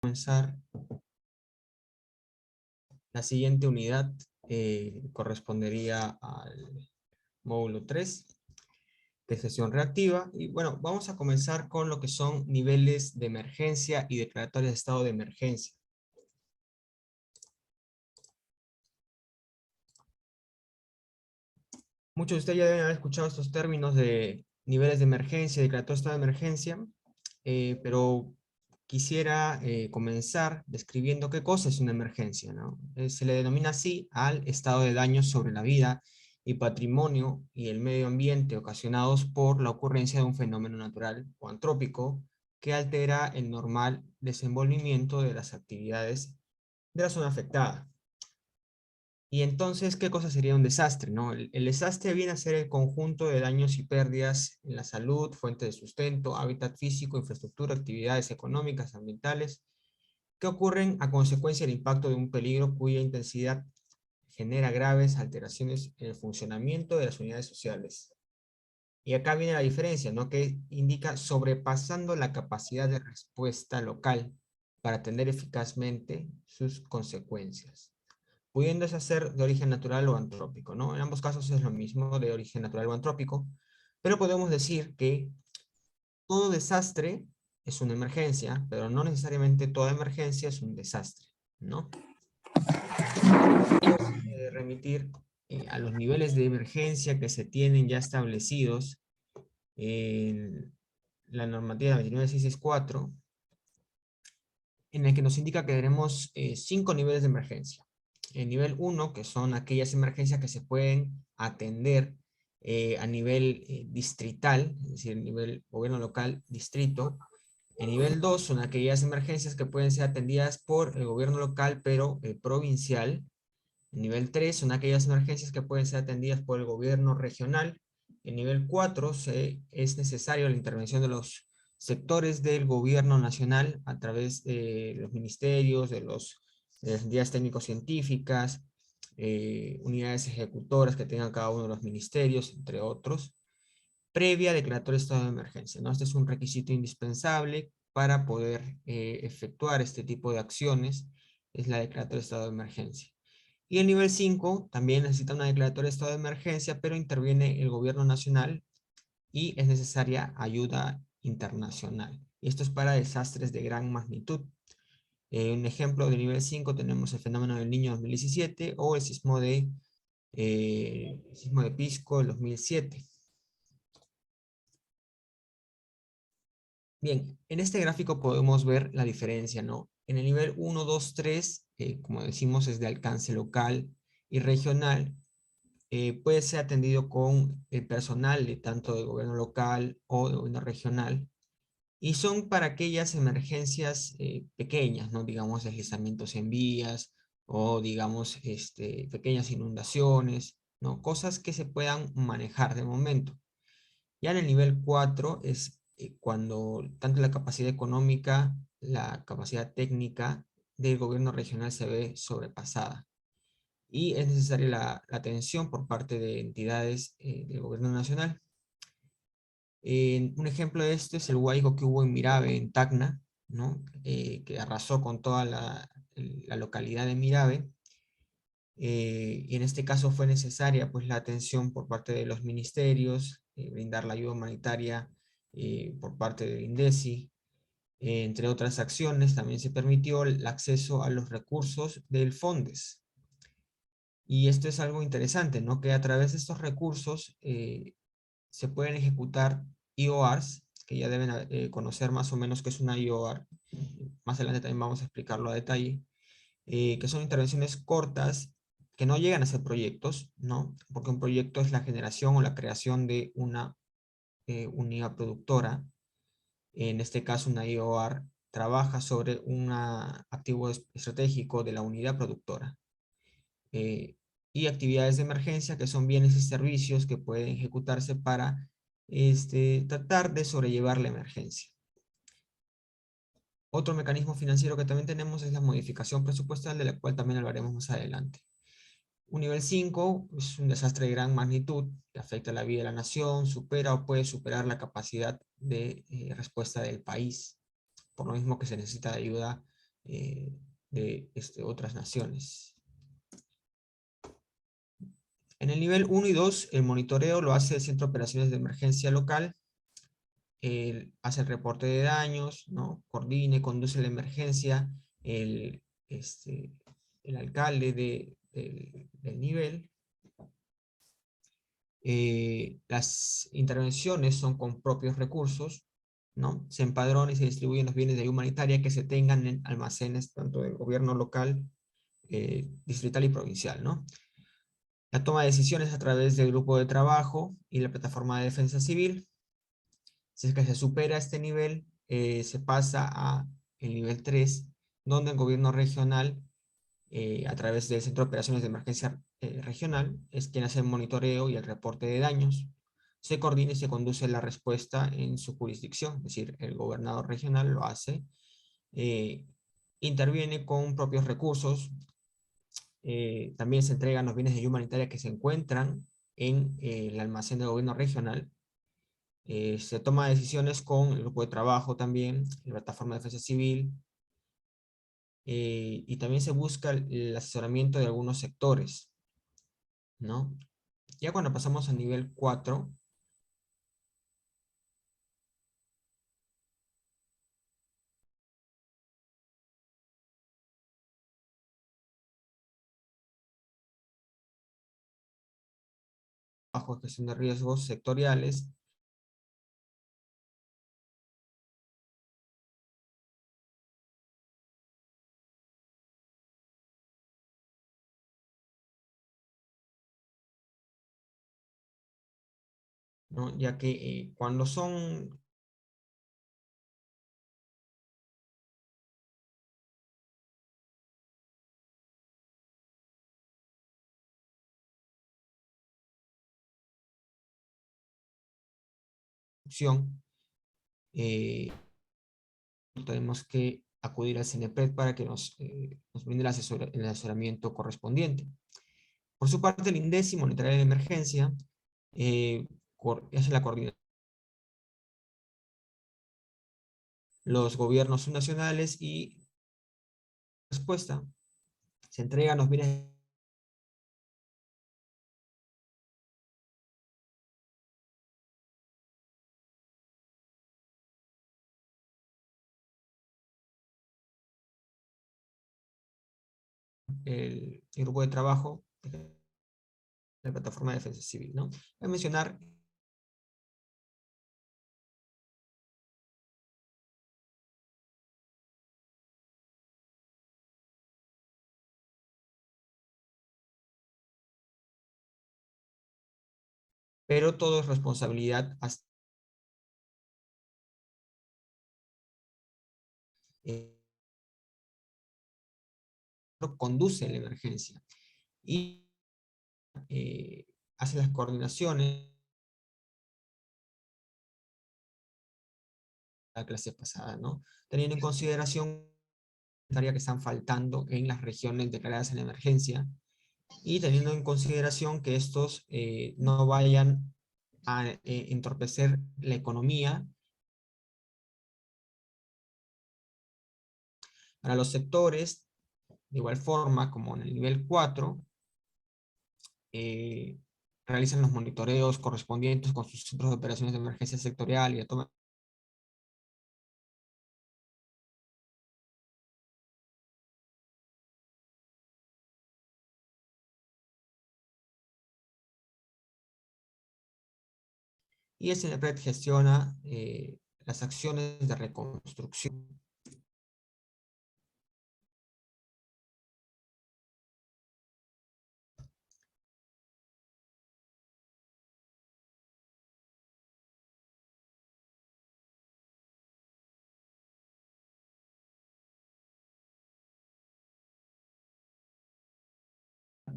Comenzar la siguiente unidad. Correspondería al módulo 3 de gestión reactiva. Y bueno, vamos a comenzar con lo que son niveles de emergencia y declaratorias de estado de emergencia. Muchos de ustedes ya deben haber escuchado estos términos de niveles de emergencia, declaratorias de estado de emergencia, pero quisiera comenzar describiendo qué cosa es una emergencia, ¿no? Se le denomina así al estado de daño sobre la vida y patrimonio y el medio ambiente ocasionados por la ocurrencia de un fenómeno natural o antrópico que altera el normal desenvolvimiento de las actividades de la zona afectada. Y entonces, ¿qué cosa sería un desastre, no? El desastre viene a ser el conjunto de daños y pérdidas en la salud, fuente de sustento, hábitat físico, infraestructura, actividades económicas, ambientales, que ocurren a consecuencia del impacto de un peligro cuya intensidad genera graves alteraciones en el funcionamiento de las unidades sociales. Y acá viene la diferencia, ¿no? Que indica sobrepasando la capacidad de respuesta local para atender eficazmente sus consecuencias, pudiéndose hacer de origen natural o antrópico, ¿no? En ambos casos es lo mismo, de origen natural o antrópico, pero podemos decir que todo desastre es una emergencia, pero no necesariamente toda emergencia es un desastre, ¿no? Vamos a remitir a los niveles de emergencia que se tienen ya establecidos en la normativa 29664, en el que nos indica que tenemos 5 niveles de emergencia. El nivel 1, que son aquellas emergencias que se pueden atender a nivel distrital, es decir, nivel gobierno local, distrito. El nivel 2 son aquellas emergencias que pueden ser atendidas por el gobierno local, pero provincial. El nivel 3 son aquellas emergencias que pueden ser atendidas por el gobierno regional. En nivel 4 es necesario la intervención de los sectores del gobierno nacional a través de los ministerios, de las entidades técnico-científicas, unidades ejecutoras que tengan cada uno de los ministerios, entre otros, previa declaratoria de estado de emergencia, ¿no? Este es un requisito indispensable para poder efectuar este tipo de acciones, es la declaratoria de estado de emergencia. Y el nivel 5 también necesita una declaratoria de estado de emergencia, pero interviene el gobierno nacional y es necesaria ayuda internacional. Y esto es para desastres de gran magnitud. Un ejemplo de nivel 5 tenemos el fenómeno del Niño 2017 o el sismo de Pisco del 2007. Bien, en este gráfico podemos ver la diferencia, ¿no? En el nivel 1, 2, 3, como decimos, es de alcance local y regional. Puede ser atendido con el personal de tanto de gobierno local o de gobierno regional. Y son para aquellas emergencias pequeñas, ¿no? Digamos, deslizamientos en vías o, digamos, pequeñas inundaciones, ¿no? Cosas que se puedan manejar de momento. Ya en el nivel 4 es cuando tanto la capacidad económica, la capacidad técnica del gobierno regional se ve sobrepasada. Y es necesaria la atención por parte de entidades del gobierno nacional. Un ejemplo de esto es el huaico que hubo en Mirabe, en Tacna, ¿no? Que arrasó con toda la localidad de Mirabe. Y en este caso fue necesaria pues, la atención por parte de los ministerios, brindar la ayuda humanitaria por parte del INDECI, entre otras acciones. También se permitió el acceso a los recursos del FONDES. Y esto es algo interesante, ¿no? Que a través de estos recursos se pueden ejecutar IORs, que ya deben conocer más o menos qué es una IOR. Más adelante también vamos a explicarlo a detalle. Que son intervenciones cortas que no llegan a ser proyectos, ¿no? Porque un proyecto es la generación o la creación de una unidad productora. En este caso, una IOR trabaja sobre un activo estratégico de la unidad productora. Y actividades de emergencia, que son bienes y servicios que pueden ejecutarse para tratar de sobrellevar la emergencia. Otro mecanismo financiero que también tenemos es la modificación presupuestal, de la cual también hablaremos más adelante. Un nivel 5 es un desastre de gran magnitud que afecta la vida de la nación, supera o puede superar la capacidad de respuesta del país, por lo mismo que se necesita de ayuda de otras naciones. En el nivel 1 y 2, el monitoreo lo hace el Centro de Operaciones de Emergencia Local. Hace el reporte de daños, ¿no? Coordina y conduce la emergencia el, el alcalde del nivel. Las intervenciones son con propios recursos, ¿no? Se empadronan y se distribuyen los bienes de ayuda humanitaria que se tengan en almacenes tanto del gobierno local, distrital y provincial, ¿no? La toma de decisiones a través del grupo de trabajo y la plataforma de defensa civil. Si es que se supera este nivel, se pasa a el nivel 3, donde el gobierno regional, a través del Centro de Operaciones de Emergencia Regional, es quien hace el monitoreo y el reporte de daños. Se coordina y se conduce la respuesta en su jurisdicción, es decir, el gobernador regional lo hace, eh, interviene con propios recursos, también se entregan los bienes de ayuda humanitaria que se encuentran en el almacén del gobierno regional. Se toma decisiones con el grupo de trabajo también, la plataforma de defensa civil, y también se busca el asesoramiento de algunos sectores, ¿no? Ya cuando pasamos al nivel 4, bajo gestión de riesgos sectoriales, ¿no? Ya que cuando son opción, eh, tenemos que acudir al CNPED para que nos brinde el asesoramiento correspondiente. Por su parte, el INDECI monitorea la emergencia, hace la coordinación los gobiernos subnacionales y respuesta. Se entregan los bienes el grupo de trabajo de la plataforma de defensa civil, ¿no? Voy a mencionar, pero todo es responsabilidad hasta, eh, conduce la emergencia y eh, hace las coordinaciones la clase pasada, ¿no? Teniendo en consideración que están faltando en las regiones declaradas en emergencia y teniendo en consideración que estos no vayan a entorpecer la economía para los sectores, de igual forma como en el nivel 4, eh, realizan los monitoreos correspondientes con sus centros de operaciones de emergencia sectorial y la toma y el CNPRED gestiona las acciones de reconstrucción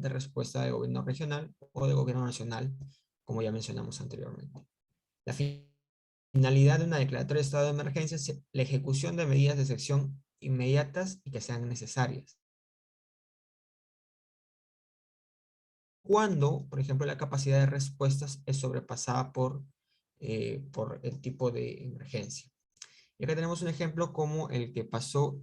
de respuesta de gobierno regional o de gobierno nacional, como ya mencionamos anteriormente. La finalidad de una declaratoria de estado de emergencia es la ejecución de medidas de excepción inmediatas y que sean necesarias. Cuando, por ejemplo, la capacidad de respuestas es sobrepasada por el tipo de emergencia. Y acá tenemos un ejemplo como el que pasó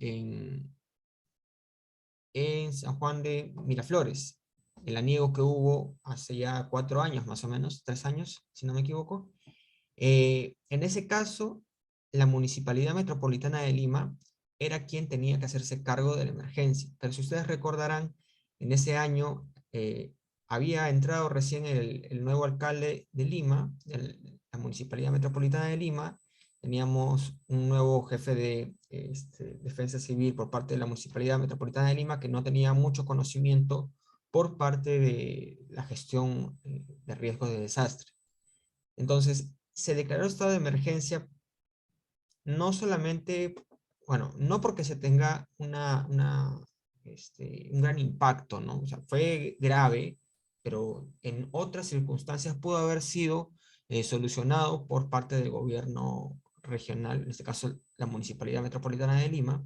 en San Juan de Miraflores, el aniego que hubo hace ya 4 años, más o menos, 3 años, si no me equivoco. En ese caso, la Municipalidad Metropolitana de Lima era quien tenía que hacerse cargo de la emergencia. Pero si ustedes recordarán, en ese año había entrado recién el nuevo alcalde de Lima, la Municipalidad Metropolitana de Lima. Teníamos un nuevo jefe de defensa civil por parte de la Municipalidad Metropolitana de Lima que no tenía mucho conocimiento por parte de la gestión de riesgo de desastre. Entonces, se declaró estado de emergencia no solamente, bueno, no porque se tenga un gran impacto, ¿no? O sea, fue grave, pero en otras circunstancias pudo haber sido solucionado por parte del gobierno regional, en este caso la Municipalidad Metropolitana de Lima,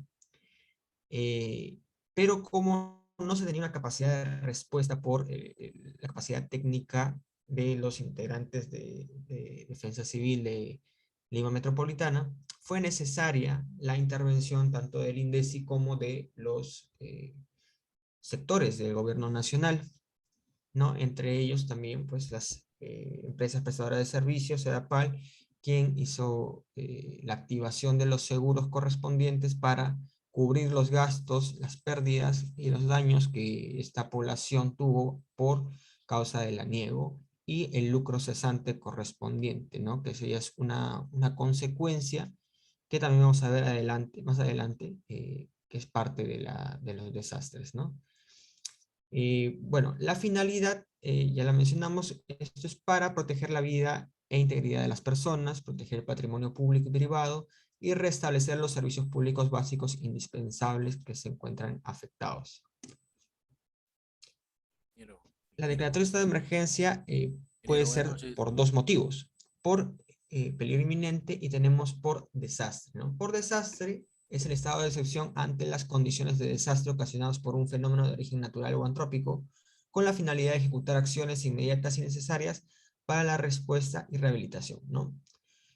eh, pero como no se tenía una capacidad de respuesta por la capacidad técnica de los integrantes de Defensa Civil de Lima Metropolitana, fue necesaria la intervención tanto del INDECI como de los sectores del gobierno nacional, ¿no? Entre ellos también pues las empresas prestadoras de servicios, SEDAPAL, quien hizo la activación de los seguros correspondientes para cubrir los gastos, las pérdidas y los daños que esta población tuvo por causa del aniego y el lucro cesante correspondiente, ¿no? Que sería una consecuencia que también vamos a ver adelante, más adelante, que es parte de los desastres, ¿no? Bueno, la finalidad, ya la mencionamos, esto es para proteger la vida e integridad de las personas, proteger el patrimonio público y privado y restablecer los servicios públicos básicos indispensables que se encuentran afectados. Ingeniero, La ingeniero, declaratoria de estado de emergencia puede ingeniero, buenas ser noches. por dos motivos, por peligro inminente y tenemos por desastre, ¿no? Por desastre es el estado de excepción ante las condiciones de desastre ocasionados por un fenómeno de origen natural o antrópico, con la finalidad de ejecutar acciones inmediatas y necesarias para la respuesta y rehabilitación, ¿no?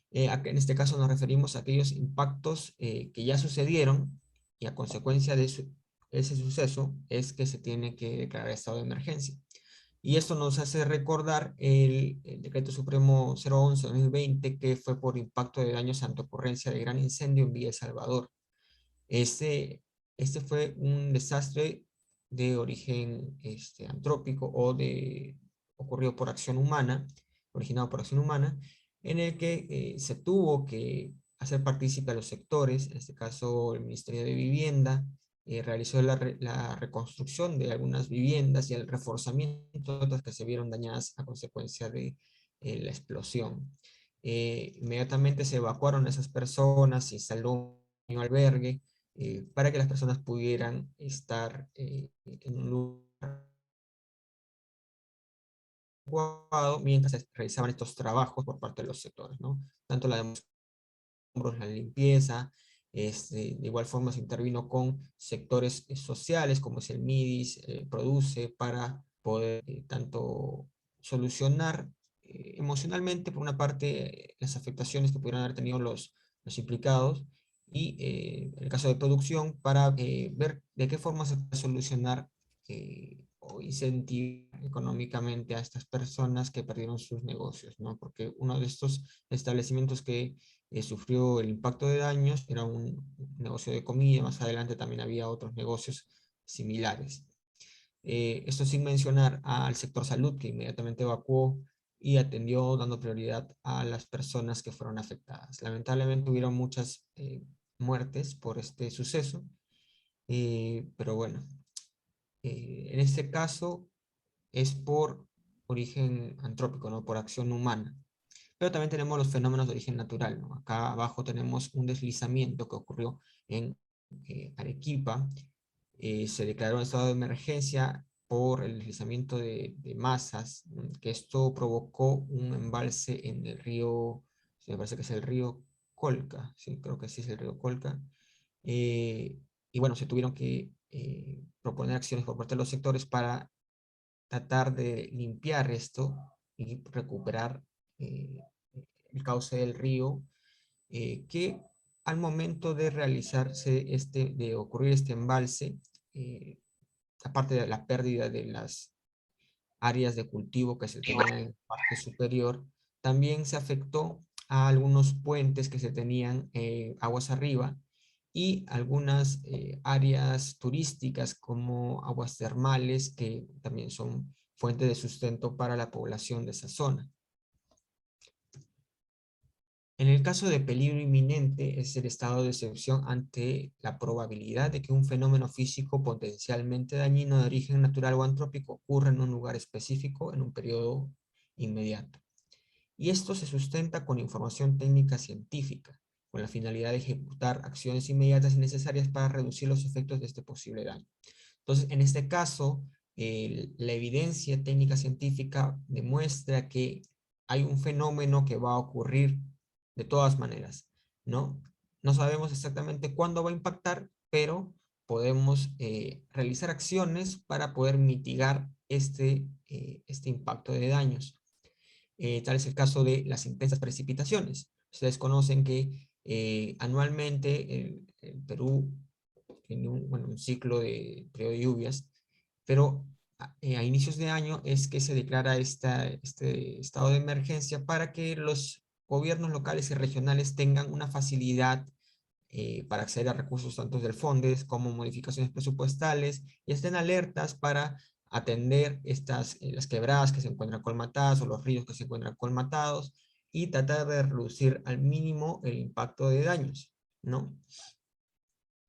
En este caso nos referimos a aquellos impactos que ya sucedieron y a consecuencia de ese suceso es que se tiene que declarar estado de emergencia. Y esto nos hace recordar el Decreto Supremo 011-2020, que fue por impacto de daños ante ocurrencia de gran incendio en Villa El Salvador. Este, este fue un desastre de origen antrópico ocurrido por acción humana, originado por acción humana, en el que se tuvo que hacer partícipe a los sectores, en este caso el Ministerio de Vivienda, realizó la reconstrucción de algunas viviendas y el reforzamiento de otras que se vieron dañadas a consecuencia de la explosión. Inmediatamente se evacuaron a esas personas, se instaló un albergue para que las personas pudieran estar en un lugar adecuado mientras se realizaban estos trabajos por parte de los sectores, ¿no? Tanto la la limpieza, de igual forma se intervino con sectores sociales como es el MIDIS, Produce, para poder tanto solucionar emocionalmente, por una parte, las afectaciones que pudieran haber tenido los implicados, y en el caso de producción, para ver de qué forma se puede solucionar o incentivar económicamente a estas personas que perdieron sus negocios, ¿no? Porque uno de estos establecimientos que sufrió el impacto de daños, era un negocio de comida, más adelante también había otros negocios similares. Esto sin mencionar al sector salud, que inmediatamente evacuó y atendió dando prioridad a las personas que fueron afectadas. Lamentablemente hubieron muchas muertes por este suceso, pero bueno, en este caso es por origen antrópico, ¿no? Por acción humana. Pero también tenemos los fenómenos de origen natural, ¿no? Acá abajo tenemos un deslizamiento que ocurrió en Arequipa. Se declaró un estado de emergencia por el deslizamiento de masas, que esto provocó un embalse en el río, me parece que es el río Colca, sí, creo que sí es el río Colca. Eh, y bueno, se tuvieron que proponer acciones por parte de los sectores para tratar de limpiar esto y recuperar eh, el cauce del río, que al momento de realizarse de ocurrir este embalse, aparte de la pérdida de las áreas de cultivo que se tenían en la parte superior, también se afectó a algunos puentes que se tenían aguas arriba y algunas áreas turísticas como aguas termales que también son fuente de sustento para la población de esa zona. En el caso de peligro inminente es el estado de excepción ante la probabilidad de que un fenómeno físico potencialmente dañino de origen natural o antrópico ocurra en un lugar específico en un periodo inmediato. Y esto se sustenta con información técnica científica, con la finalidad de ejecutar acciones inmediatas y necesarias para reducir los efectos de este posible daño. Entonces, en este caso, la evidencia técnica científica demuestra que hay un fenómeno que va a ocurrir de todas maneras, ¿no? No sabemos exactamente cuándo va a impactar, pero podemos realizar acciones para poder mitigar este impacto de daños. Tal es el caso de las intensas precipitaciones. Ustedes conocen que anualmente el Perú tiene un ciclo de periodo de lluvias, pero a inicios de año es que se declara este estado de emergencia para que los gobiernos locales y regionales tengan una facilidad para acceder a recursos tanto del FONDES como modificaciones presupuestales y estén alertas para atender las quebradas que se encuentran colmatadas o los ríos que se encuentran colmatados y tratar de reducir al mínimo el impacto de daños, ¿no?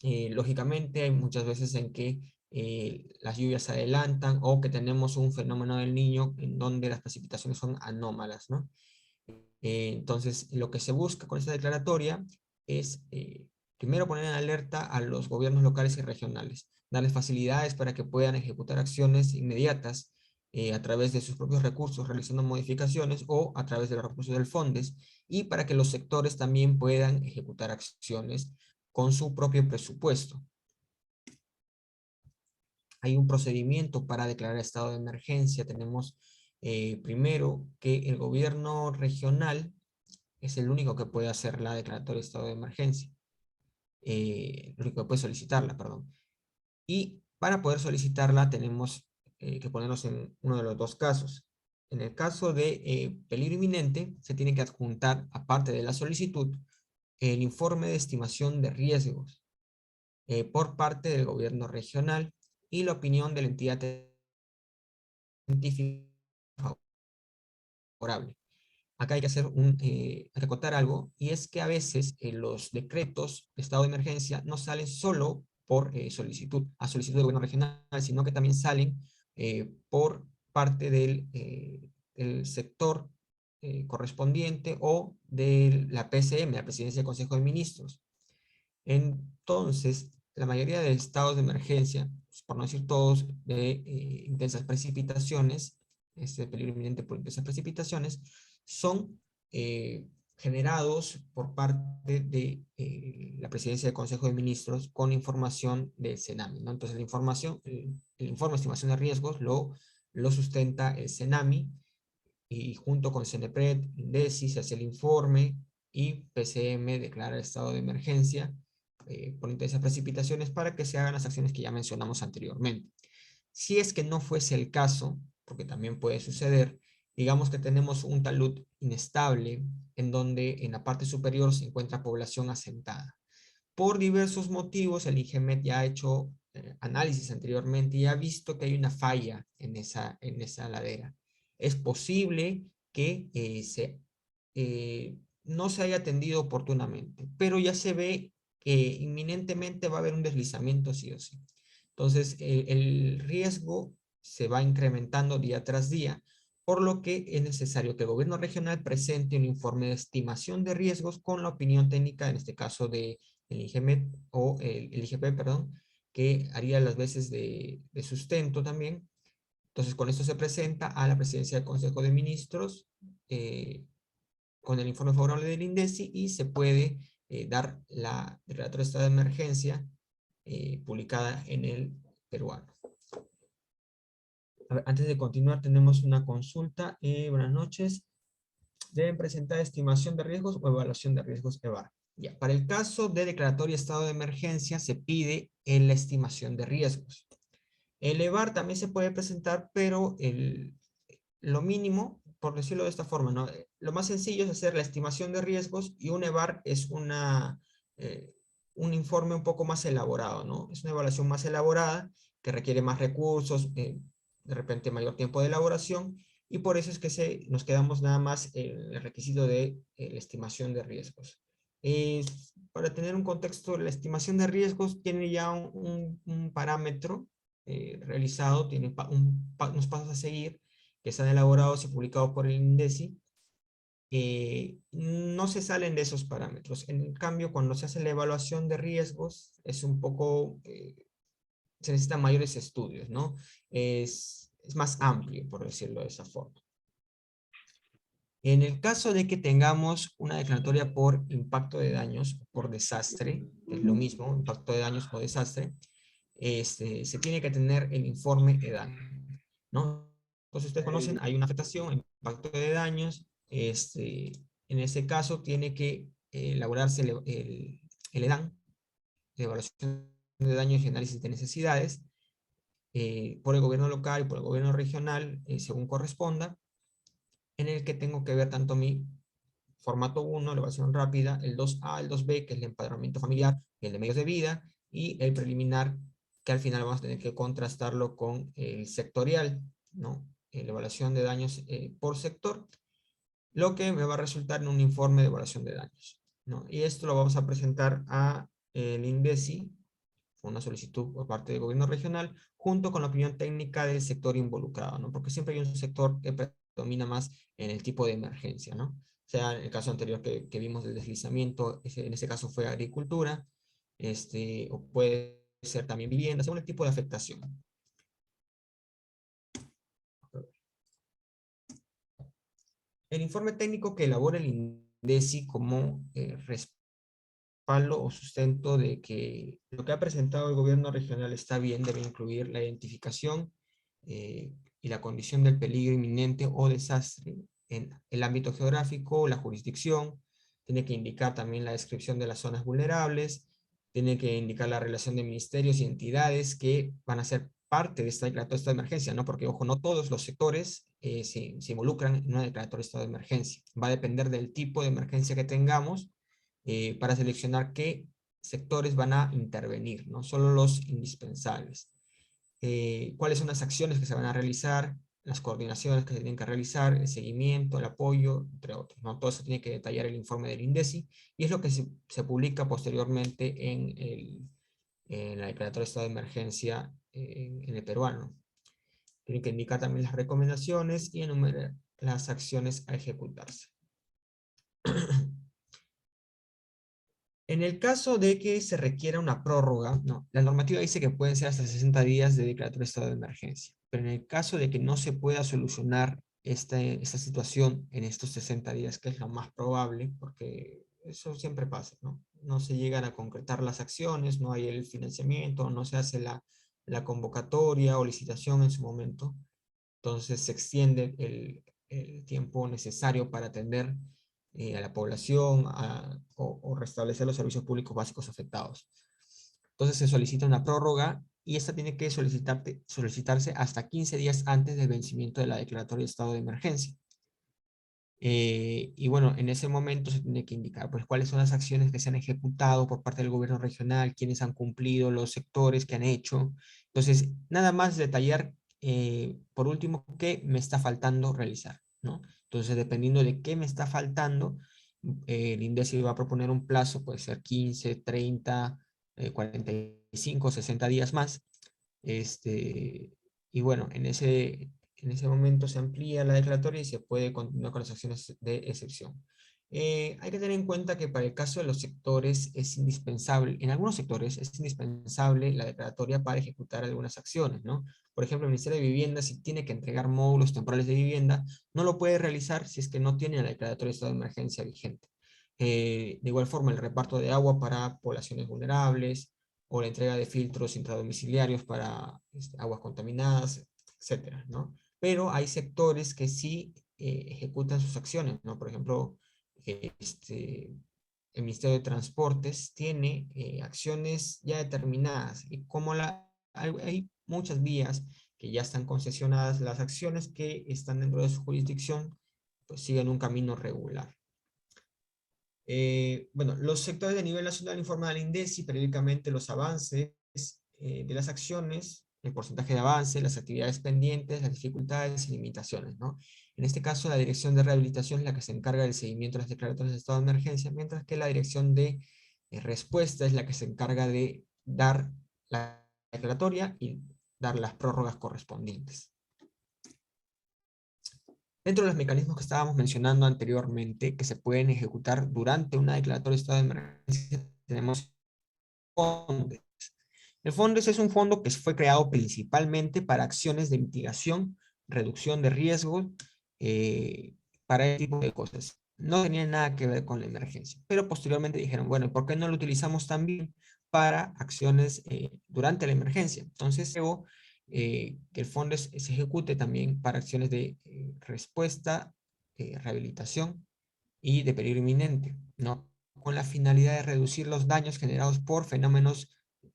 Lógicamente hay muchas veces en que las lluvias se adelantan o que tenemos un fenómeno del Niño en donde las precipitaciones son anómalas, ¿no? Entonces, lo que se busca con esta declaratoria es, primero, poner en alerta a los gobiernos locales y regionales, darles facilidades para que puedan ejecutar acciones inmediatas a través de sus propios recursos, realizando modificaciones o a través de los recursos del FONDES, y para que los sectores también puedan ejecutar acciones con su propio presupuesto. Hay un procedimiento para declarar estado de emergencia. Tenemos primero que el gobierno regional es el único que puede hacer la declaratoria de estado de emergencia, el único que puede solicitarla, perdón. Y para poder solicitarla tenemos que ponernos en uno de los dos casos. En el caso de peligro inminente, se tiene que adjuntar, aparte de la solicitud, el informe de estimación de riesgos por parte del gobierno regional y la opinión de la entidad científica favorable. Acá hay que acotar algo, y es que a veces los decretos de estado de emergencia no salen solo por a solicitud del gobierno regional, sino que también salen por parte del sector correspondiente o de la PCM, la Presidencia del Consejo de Ministros. Entonces, la mayoría de estados de emergencia, por no decir todos, de intensas precipitaciones, este peligro inminente por intensas precipitaciones, son generados por parte de la Presidencia del Consejo de Ministros con información del CENAMI, ¿no? Entonces, el informe de estimación de riesgos lo sustenta el CENAMI y junto con CENEPRED, INDECI, se hace el informe y PCM declara el estado de emergencia por intensas precipitaciones para que se hagan las acciones que ya mencionamos anteriormente. Si es que no fuese el caso, porque también puede suceder, digamos que tenemos un talud inestable en donde en la parte superior se encuentra población asentada. Por diversos motivos, el INGEMET ya ha hecho análisis anteriormente y ha visto que hay una falla en esa ladera. Es posible que no se haya atendido oportunamente, pero ya se ve que inminentemente va a haber un deslizamiento sí o sí. Entonces, el riesgo se va incrementando día tras día, por lo que es necesario que el gobierno regional presente un informe de estimación de riesgos con la opinión técnica, en este caso de el IGMET o el IGP, perdón, que haría las veces de sustento también. Entonces, con esto se presenta a la presidencia del Consejo de Ministros con el informe favorable del INDECI y se puede dar la declaratoria de estado de emergencia publicada en el peruano. A ver, antes de continuar, tenemos una consulta. Buenas noches. ¿Deben presentar estimación de riesgos o evaluación de riesgos EVAR? Ya, para el caso de declaratoria de estado de emergencia se pide en la estimación de riesgos. El EVAR también se puede presentar, pero lo mínimo, por decirlo de esta forma, ¿no? Lo más sencillo es hacer la estimación de riesgos y un EVAR es un informe un poco más elaborado, ¿no? Es una evaluación más elaborada que requiere más recursos, de repente mayor tiempo de elaboración, y por eso es que nos quedamos nada más en el requisito de la estimación de riesgos. Para tener un contexto, la estimación de riesgos tiene ya un parámetro realizado, tiene unos pasos a seguir que están elaborados y publicados por el INDECI. No se salen de esos parámetros. En cambio, cuando se hace la evaluación de riesgos, es un poco, se necesitan mayores estudios, ¿no? Es más amplio, por decirlo de esa forma. En el caso de que tengamos una declaratoria por impacto de daños, por desastre, que es lo mismo, impacto de daños o desastre, se tiene que tener el informe EDAN, ¿no? Entonces ustedes conocen, hay una afectación, impacto de daños, en ese caso tiene que elaborarse el EDAN, la evaluación de daños y análisis de necesidades, por el gobierno local y por el gobierno regional, según corresponda, en el que tengo que ver tanto mi formato 1, elevación rápida, el 2A, el 2B, que es el empadronamiento familiar, y el de medios de vida, y el preliminar, que al final vamos a tener que contrastarlo con el sectorial, ¿no? La evaluación de daños por sector, lo que me va a resultar en un informe de evaluación de daños, ¿no? Y esto lo vamos a presentar a el INDECI, una solicitud por parte del gobierno regional, junto con la opinión técnica del sector involucrado, ¿no? Porque siempre hay un sector que predomina más en el tipo de emergencia, ¿no? O sea, en el caso anterior que vimos del deslizamiento, en ese caso fue agricultura, o puede ser también vivienda, según el tipo de afectación. El informe técnico que elabora el INDECI como respaldo o sustento de que lo que ha presentado el gobierno regional está bien, debe incluir la identificación y la condición del peligro inminente o desastre en el ámbito geográfico, la jurisdicción, tiene que indicar también la descripción de las zonas vulnerables, tiene que indicar la relación de ministerios y entidades que van a ser parte de esta declaratoria de estado de emergencia, ¿no? Porque, ojo, no todos los sectores se involucran en una declaratoria de estado de emergencia. Va a depender del tipo de emergencia que tengamos para seleccionar qué sectores van a intervenir, no solo los indispensables. Cuáles son las acciones que se van a realizar, las coordinaciones que se tienen que realizar, el seguimiento, el apoyo, entre otros, ¿no? Todo eso tiene que detallar el informe del INDECI y es lo que se publica posteriormente en la declaratoria de estado de emergencia en el peruano. Tiene que indicar también las recomendaciones y enumerar las acciones a ejecutarse. En el caso de que se requiera una prórroga, no, la normativa dice que pueden ser hasta 60 días de declaratoria de estado de emergencia, pero en el caso de que no se pueda solucionar esta situación en estos 60 días, que es lo más probable, porque eso siempre pasa, ¿no? No se llegan a concretar las acciones, no hay el financiamiento, no se hace la convocatoria o licitación en su momento, entonces se extiende el tiempo necesario para atender a la población o restablecer los servicios públicos básicos afectados. Entonces se solicita una prórroga y esta tiene que solicitarse hasta 15 días antes del vencimiento de la declaratoria de estado de emergencia. Y bueno, en ese momento se tiene que indicar pues, cuáles son las acciones que se han ejecutado por parte del gobierno regional, quiénes han cumplido, los sectores que han hecho. Entonces, nada más detallar, por último, qué me está faltando realizar, ¿no? Entonces, dependiendo de qué me está faltando, el INDECI va a proponer un plazo, puede ser 15, 30, 45, 60 días más. Y bueno, en ese momento se amplía la declaratoria y se puede continuar con las acciones de excepción. Hay que tener en cuenta que para el caso de los sectores es indispensable, en algunos sectores es indispensable la declaratoria para ejecutar algunas acciones, ¿no? Por ejemplo, el Ministerio de Vivienda, si tiene que entregar módulos temporales de vivienda, no lo puede realizar si es que no tiene la declaratoria de estado de emergencia vigente. De igual forma, el reparto de agua para poblaciones vulnerables, o la entrega de filtros intradomiciliarios para aguas contaminadas, etcétera, ¿no? Pero hay sectores que sí ejecutan sus acciones, ¿no? Por ejemplo, el Ministerio de Transportes tiene acciones ya determinadas y cómo hay muchas vías que ya están concesionadas. Las acciones que están dentro de su jurisdicción pues siguen un camino regular. Bueno, los sectores de nivel nacional informan al INDECI periódicamente los avances de las acciones, el porcentaje de avance, las actividades pendientes, las dificultades y limitaciones, ¿no? En este caso, la Dirección de Rehabilitación es la que se encarga del seguimiento de las declaratorias de estado de emergencia, mientras que la Dirección de Respuesta es la que se encarga de dar la declaratoria y dar las prórrogas correspondientes. Dentro de los mecanismos que estábamos mencionando anteriormente, que se pueden ejecutar durante una declaratoria de estado de emergencia, tenemos FONDES. El FONDES es un fondo que fue creado principalmente para acciones de mitigación, reducción de riesgos, para ese tipo de cosas. No tenía nada que ver con la emergencia, pero posteriormente dijeron, bueno, ¿por qué no lo utilizamos también para acciones durante la emergencia? Entonces, luego, que el fondo se ejecute también para acciones de respuesta, rehabilitación y de peligro inminente, ¿no? Con la finalidad de reducir los daños generados por fenómenos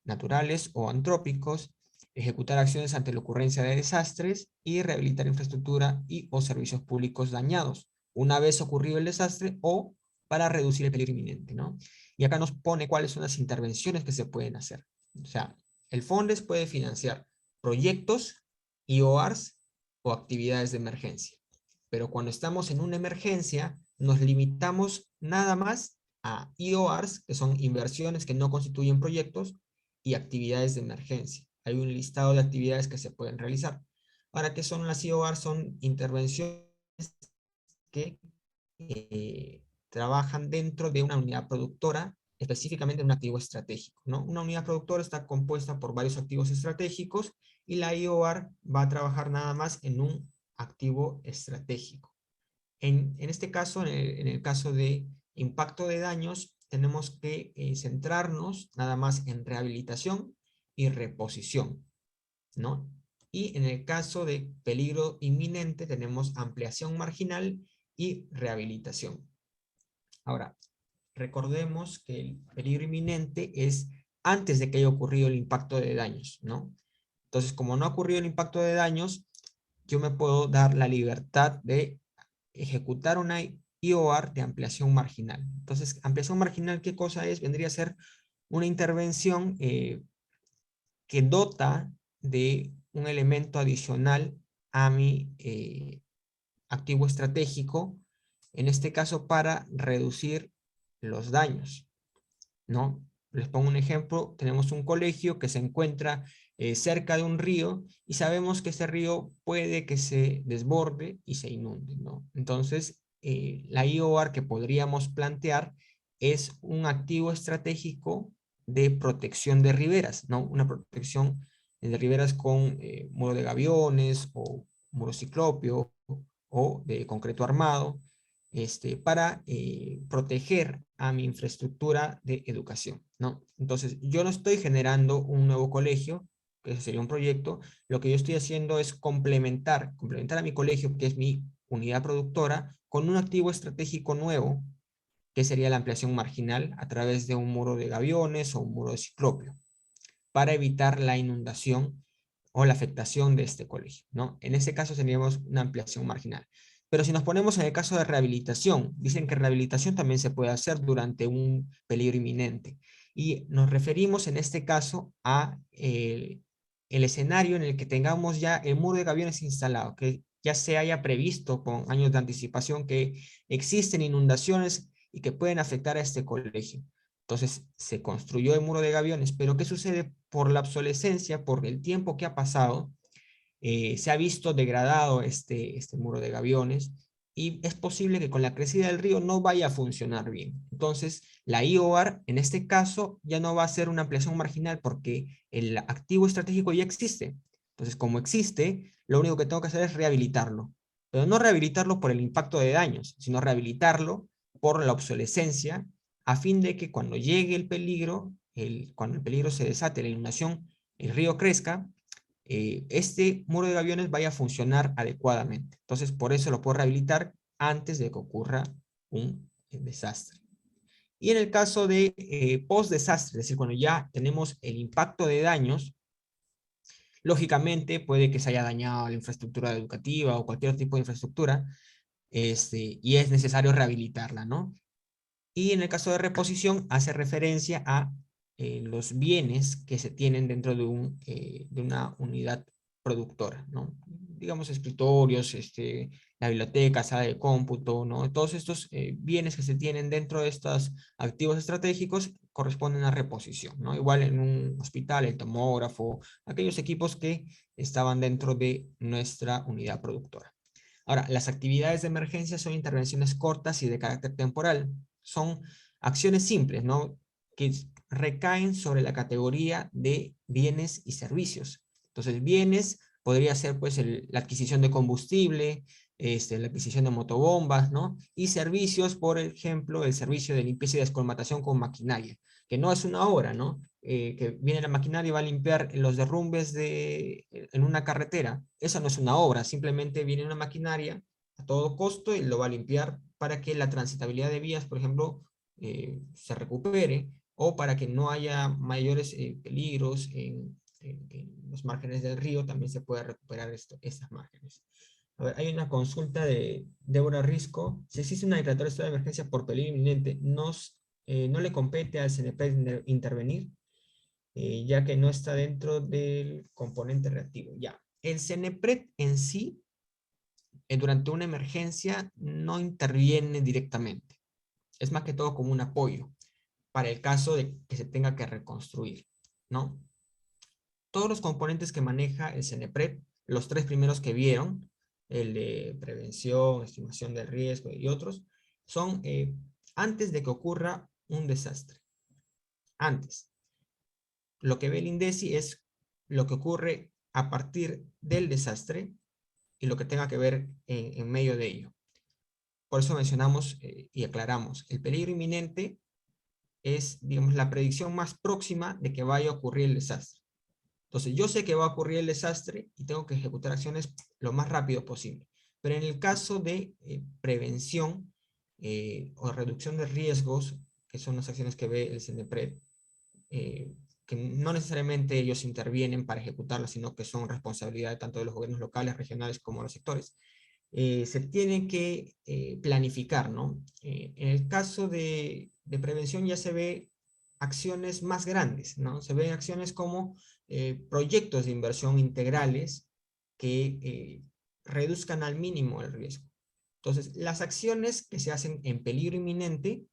naturales o antrópicos, ejecutar acciones ante la ocurrencia de desastres y rehabilitar infraestructura y o servicios públicos dañados una vez ocurrido el desastre o para reducir el peligro inminente, ¿no? Y acá nos pone cuáles son las intervenciones que se pueden hacer. O sea, el FONDES puede financiar proyectos, IOARs o actividades de emergencia. Pero cuando estamos en una emergencia, nos limitamos nada más a IOARs, que son inversiones que no constituyen proyectos, y actividades de emergencia. Hay un listado de actividades que se pueden realizar. Ahora, ¿qué son las IOARs? Son intervenciones que trabajan dentro de una unidad productora, específicamente un activo estratégico, ¿no? Una unidad productora está compuesta por varios activos estratégicos y la IOAR va a trabajar nada más en un activo estratégico. En este caso, en el caso de impacto de daños, tenemos que centrarnos nada más en rehabilitación y reposición, ¿no? Y en el caso de peligro inminente, tenemos ampliación marginal y rehabilitación. Ahora, recordemos que el peligro inminente es antes de que haya ocurrido el impacto de daños, ¿no? Entonces, como no ha ocurrido el impacto de daños, yo me puedo dar la libertad de ejecutar una IOAR de ampliación marginal. Entonces, ampliación marginal, ¿qué cosa es? Vendría a ser una intervención que dota de un elemento adicional a mi activo estratégico, en este caso para reducir los daños, ¿no? Les pongo un ejemplo, tenemos un colegio que se encuentra cerca de un río y sabemos que ese río puede que se desborde y se inunde, ¿no? Entonces, la IOAR que podríamos plantear es un activo estratégico de protección de riberas, ¿no? Una protección de riberas con muro de gaviones o muro ciclópeo o de concreto armado, para proteger a mi infraestructura de educación, ¿no? Entonces, yo no estoy generando un nuevo colegio, que sería un proyecto, lo que yo estoy haciendo es complementar a mi colegio, que es mi unidad productora, con un activo estratégico nuevo, que sería la ampliación marginal a través de un muro de gaviones o un muro de ciclopio, para evitar la inundación o la afectación de este colegio, ¿no? En ese caso tendríamos una ampliación marginal. Pero si nos ponemos en el caso de rehabilitación, dicen que rehabilitación también se puede hacer durante un peligro inminente. Y nos referimos en este caso a el escenario en el que tengamos ya el muro de gaviones instalado, que ya se haya previsto con años de anticipación que existen inundaciones y que pueden afectar a este colegio. Entonces se construyó el muro de gaviones, pero ¿qué sucede? Por la obsolescencia, por el tiempo que ha pasado, se ha visto degradado este muro de gaviones y es posible que con la crecida del río no vaya a funcionar bien. Entonces, la IOAR en este caso ya no va a ser una ampliación marginal porque el activo estratégico ya existe. Entonces, como existe, lo único que tengo que hacer es rehabilitarlo. Pero no rehabilitarlo por el impacto de daños, sino rehabilitarlo por la obsolescencia a fin de que cuando llegue el peligro, cuando el peligro se desate, la inundación, el río crezca, este muro de gaviones vaya a funcionar adecuadamente. Entonces, por eso lo puedo rehabilitar antes de que ocurra un desastre. Y en el caso de post-desastre, es decir, cuando ya tenemos el impacto de daños, Lógicamente, puede que se haya dañado la infraestructura educativa o cualquier tipo de infraestructura, y es necesario rehabilitarla, ¿no? Y en el caso de reposición, hace referencia a los bienes que se tienen dentro de una unidad productora, ¿no? Digamos, escritorios, la biblioteca, sala de cómputo, ¿no? Todos estos bienes que se tienen dentro de estos activos estratégicos corresponden a reposición, ¿no? Igual en un hospital, el tomógrafo, aquellos equipos que estaban dentro de nuestra unidad productora. Ahora, las actividades de emergencia son intervenciones cortas y de carácter temporal. Son acciones simples, ¿no? Que recaen sobre la categoría de bienes y servicios. Entonces, bienes podría ser pues la adquisición de combustible, la adquisición de motobombas, ¿no? Y servicios, por ejemplo, el servicio de limpieza y descolmatación con maquinaria, que no es una obra, ¿no? Que viene la maquinaria y va a limpiar los derrumbes en una carretera. Esa no es una obra, simplemente viene una maquinaria a todo costo y lo va a limpiar para que la transitabilidad de vías, por ejemplo, se recupere, o para que no haya mayores peligros en los márgenes del río, también se puede recuperar estas márgenes. A ver, hay una consulta de Débora Risco. Si existe una declaratoria de estado de emergencia por peligro inminente, no le compete al CNP intervenir, ya que no está dentro del componente reactivo. Ya, el CNPRED en sí, durante una emergencia, no interviene directamente. Es más que todo como un apoyo para el caso de que se tenga que reconstruir, ¿no? Todos los componentes que maneja el CNPRED, los tres primeros que vieron, el de prevención, estimación del riesgo y otros, son antes de que ocurra un desastre. Antes. Lo que ve el INDECI es lo que ocurre a partir del desastre y lo que tenga que ver en medio de ello. Por eso mencionamos y aclaramos, el peligro inminente es, digamos, la predicción más próxima de que vaya a ocurrir el desastre. Entonces, yo sé que va a ocurrir el desastre y tengo que ejecutar acciones lo más rápido posible. Pero en el caso de prevención o reducción de riesgos, que son las acciones que ve el CNPRED, que no necesariamente ellos intervienen para ejecutarlas, sino que son responsabilidad tanto de los gobiernos locales, regionales, como los sectores, se tiene que planificar, ¿no? En el caso de prevención ya se ve acciones más grandes, ¿no? Se ven acciones como proyectos de inversión integrales que reduzcan al mínimo el riesgo. Entonces, las acciones que se hacen en peligro inminente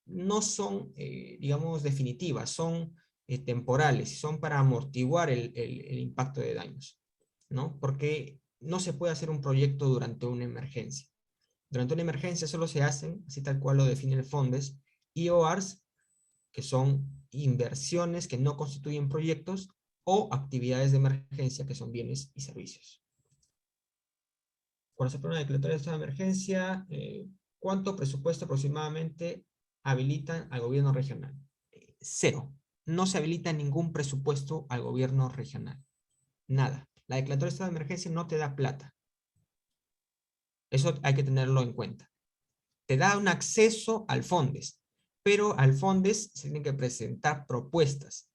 no son, digamos, definitivas, son temporales, son para amortiguar el impacto de daños, ¿no? Porque no se puede hacer un proyecto durante una emergencia. Durante una emergencia solo se hacen, así tal cual lo define el FONDES, IORs, que son inversiones que no constituyen proyectos, o actividades de emergencia, que son bienes y servicios. Cuando se pone una declaratoria de estado de emergencia, ¿cuánto presupuesto aproximadamente habilitan al gobierno regional? Cero. No se habilita ningún presupuesto al gobierno regional. Nada. La declaratoria de estado de emergencia no te da plata. Eso hay que tenerlo en cuenta. Te da un acceso al FONDES, pero al FONDES se tienen que presentar propuestas.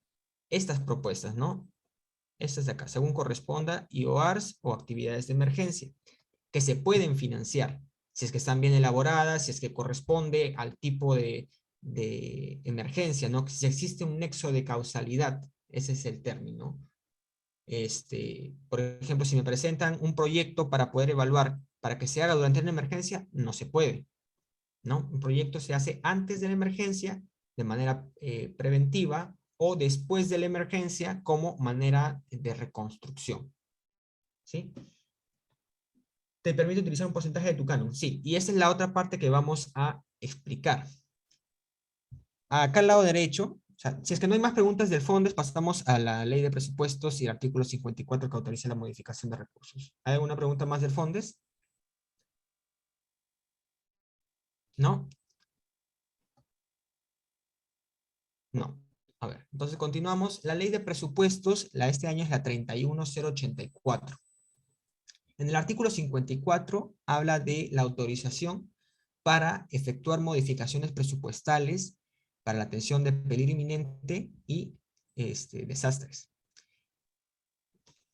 Estas propuestas, ¿no? Estas de acá, según corresponda, IOARs o actividades de emergencia, que se pueden financiar, si es que están bien elaboradas, si es que corresponde al tipo de emergencia, ¿no? Si existe un nexo de causalidad, ese es el término. Por ejemplo, si me presentan un proyecto para poder evaluar, para que se haga durante una emergencia, no se puede, ¿no? Un proyecto se hace antes de la emergencia, de manera preventiva, o después de la emergencia como manera de reconstrucción, ¿sí? Te permite utilizar un porcentaje de tu canon, sí, y esa es la otra parte que vamos a explicar. Acá al lado derecho, o sea, si es que no hay más preguntas del FONDES, pasamos a la ley de presupuestos y el artículo 54 que autoriza la modificación de recursos. ¿Hay alguna pregunta más del FONDES? ¿No? No. A ver, entonces continuamos. La ley de presupuestos, la de este año es la 31084. En el artículo 54 habla de la autorización para efectuar modificaciones presupuestales para la atención de peligro inminente y desastres.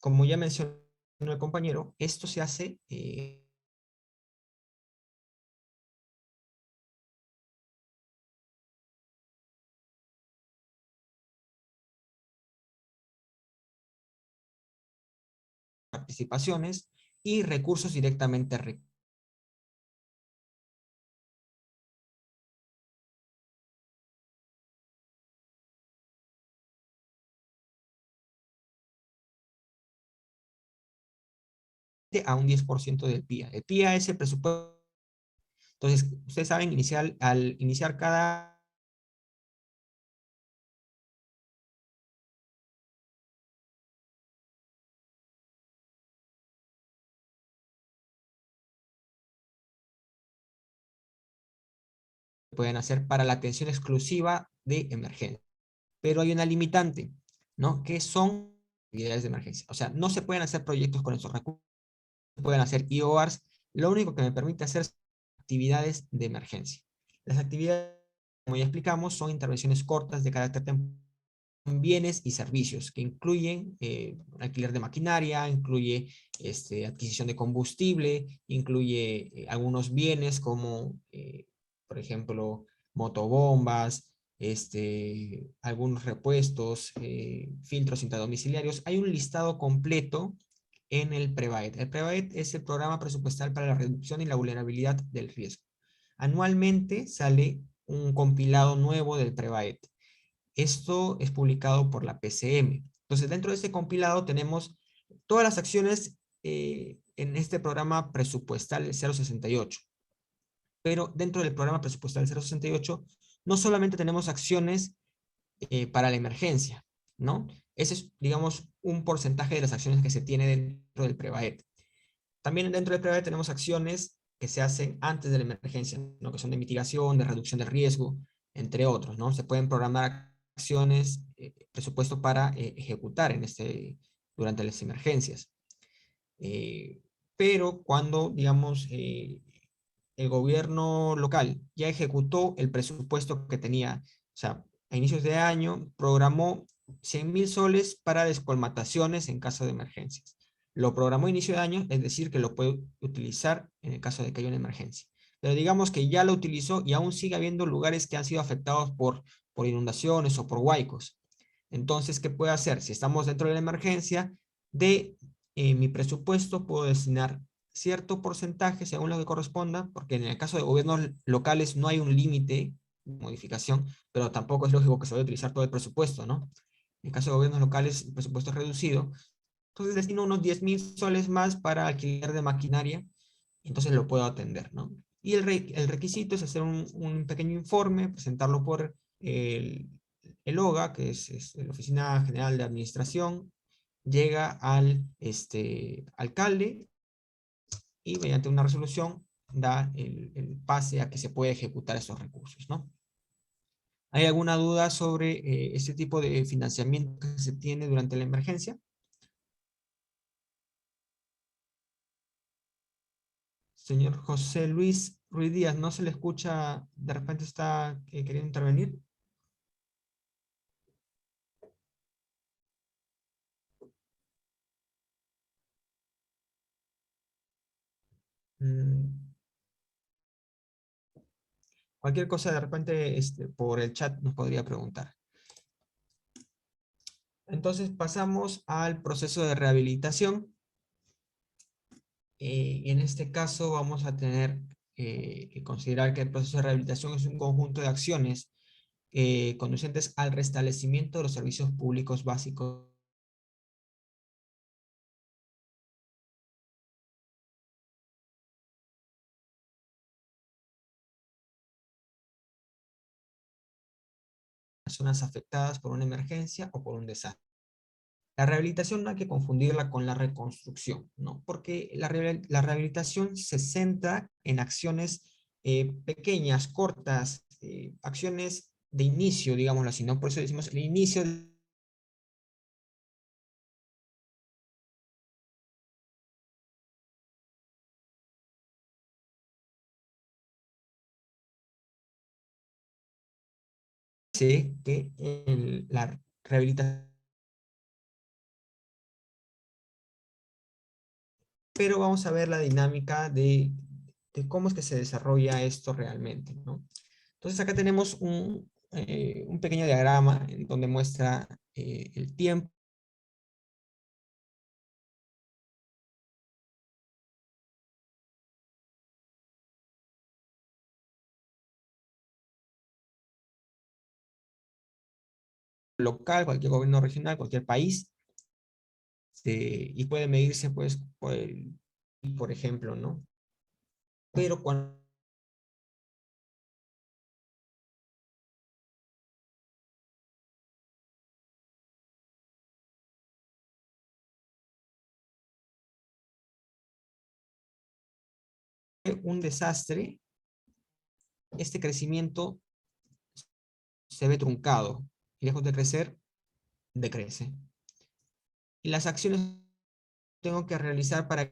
como ya mencionó el compañero, esto se hace participaciones y recursos directamente a un 10% del PIA. El PIA es el presupuesto. Entonces, ustedes saben, al iniciar cada pueden hacer para la atención exclusiva de emergencia. Pero hay una limitante, ¿no? Que son actividades de emergencia. O sea, no se pueden hacer proyectos con esos recursos, se pueden hacer IOARs. Lo único que me permite hacer actividades de emergencia. Las actividades, como ya explicamos, son intervenciones cortas de carácter temporal, bienes y servicios, que incluyen alquiler de maquinaria, incluye adquisición de combustible, incluye algunos bienes como, por ejemplo, motobombas, algunos repuestos, filtros intradomiciliarios. Hay un listado completo en el PREVAET. El PREVAET es el Programa Presupuestal para la Reducción y la Vulnerabilidad del Riesgo. Anualmente sale un compilado nuevo del PREVAET. Esto es publicado por la PCM. Entonces, dentro de este compilado tenemos todas las acciones en este programa presupuestal 068. Pero dentro del programa presupuestal 068 no solamente tenemos acciones para la emergencia, ¿no? Ese es, digamos, un porcentaje de las acciones que se tiene dentro del PREVAET. También dentro del PREVAET tenemos acciones que se hacen antes de la emergencia, ¿no? Que son de mitigación, de reducción de riesgo, entre otros, ¿no? Se pueden programar acciones, presupuesto para ejecutar durante las emergencias. Eh, pero cuando, digamos, el gobierno local ya ejecutó el presupuesto que tenía, o sea, a inicios de año programó 100.000 soles para descolmataciones en caso de emergencias. Lo programó a inicio de año, es decir, que lo puede utilizar en el caso de que haya una emergencia. Pero digamos que ya lo utilizó y aún sigue habiendo lugares que han sido afectados por inundaciones o por huaicos. Entonces, ¿qué puede hacer? Si estamos dentro de la emergencia, de mi presupuesto puedo destinar cierto porcentaje según lo que corresponda, porque en el caso de gobiernos locales no hay un límite de modificación, pero tampoco es lógico que se vaya a utilizar todo el presupuesto, ¿no? En el caso de gobiernos locales el presupuesto es reducido, entonces destino unos 10.000 soles más para alquiler de maquinaria, entonces lo puedo atender, ¿no? Y el requisito es hacer un pequeño informe, presentarlo por el OGA, que es la Oficina General de Administración, llega al alcalde y mediante una resolución da el pase a que se pueda ejecutar esos recursos, ¿no? ¿Hay alguna duda sobre este tipo de financiamiento que se tiene durante la emergencia? Señor José Luis Ruiz Díaz, ¿no se le escucha? De repente está queriendo intervenir. Mm, cualquier cosa de repente por el chat nos podría preguntar. Entonces pasamos al proceso de rehabilitación. Y en este caso vamos a tener que considerar que el proceso de rehabilitación es un conjunto de acciones conducentes al restablecimiento de los servicios públicos básicos. Zonas afectadas por una emergencia o por un desastre. La rehabilitación no hay que confundirla con la reconstrucción, ¿no? Porque la rehabilitación se centra en acciones pequeñas, cortas, acciones de inicio, digámoslo así, ¿no? Por eso decimos el inicio de que la rehabilitación pero vamos a ver la dinámica de cómo es que se desarrolla esto realmente, ¿no? Entonces acá tenemos un pequeño diagrama en donde muestra el tiempo local, cualquier gobierno regional, cualquier país, y puede medirse pues por ejemplo, ¿no? Pero cuando hay un desastre, este crecimiento se ve truncado y lejos de crecer, decrece. Y las acciones que tengo que realizar para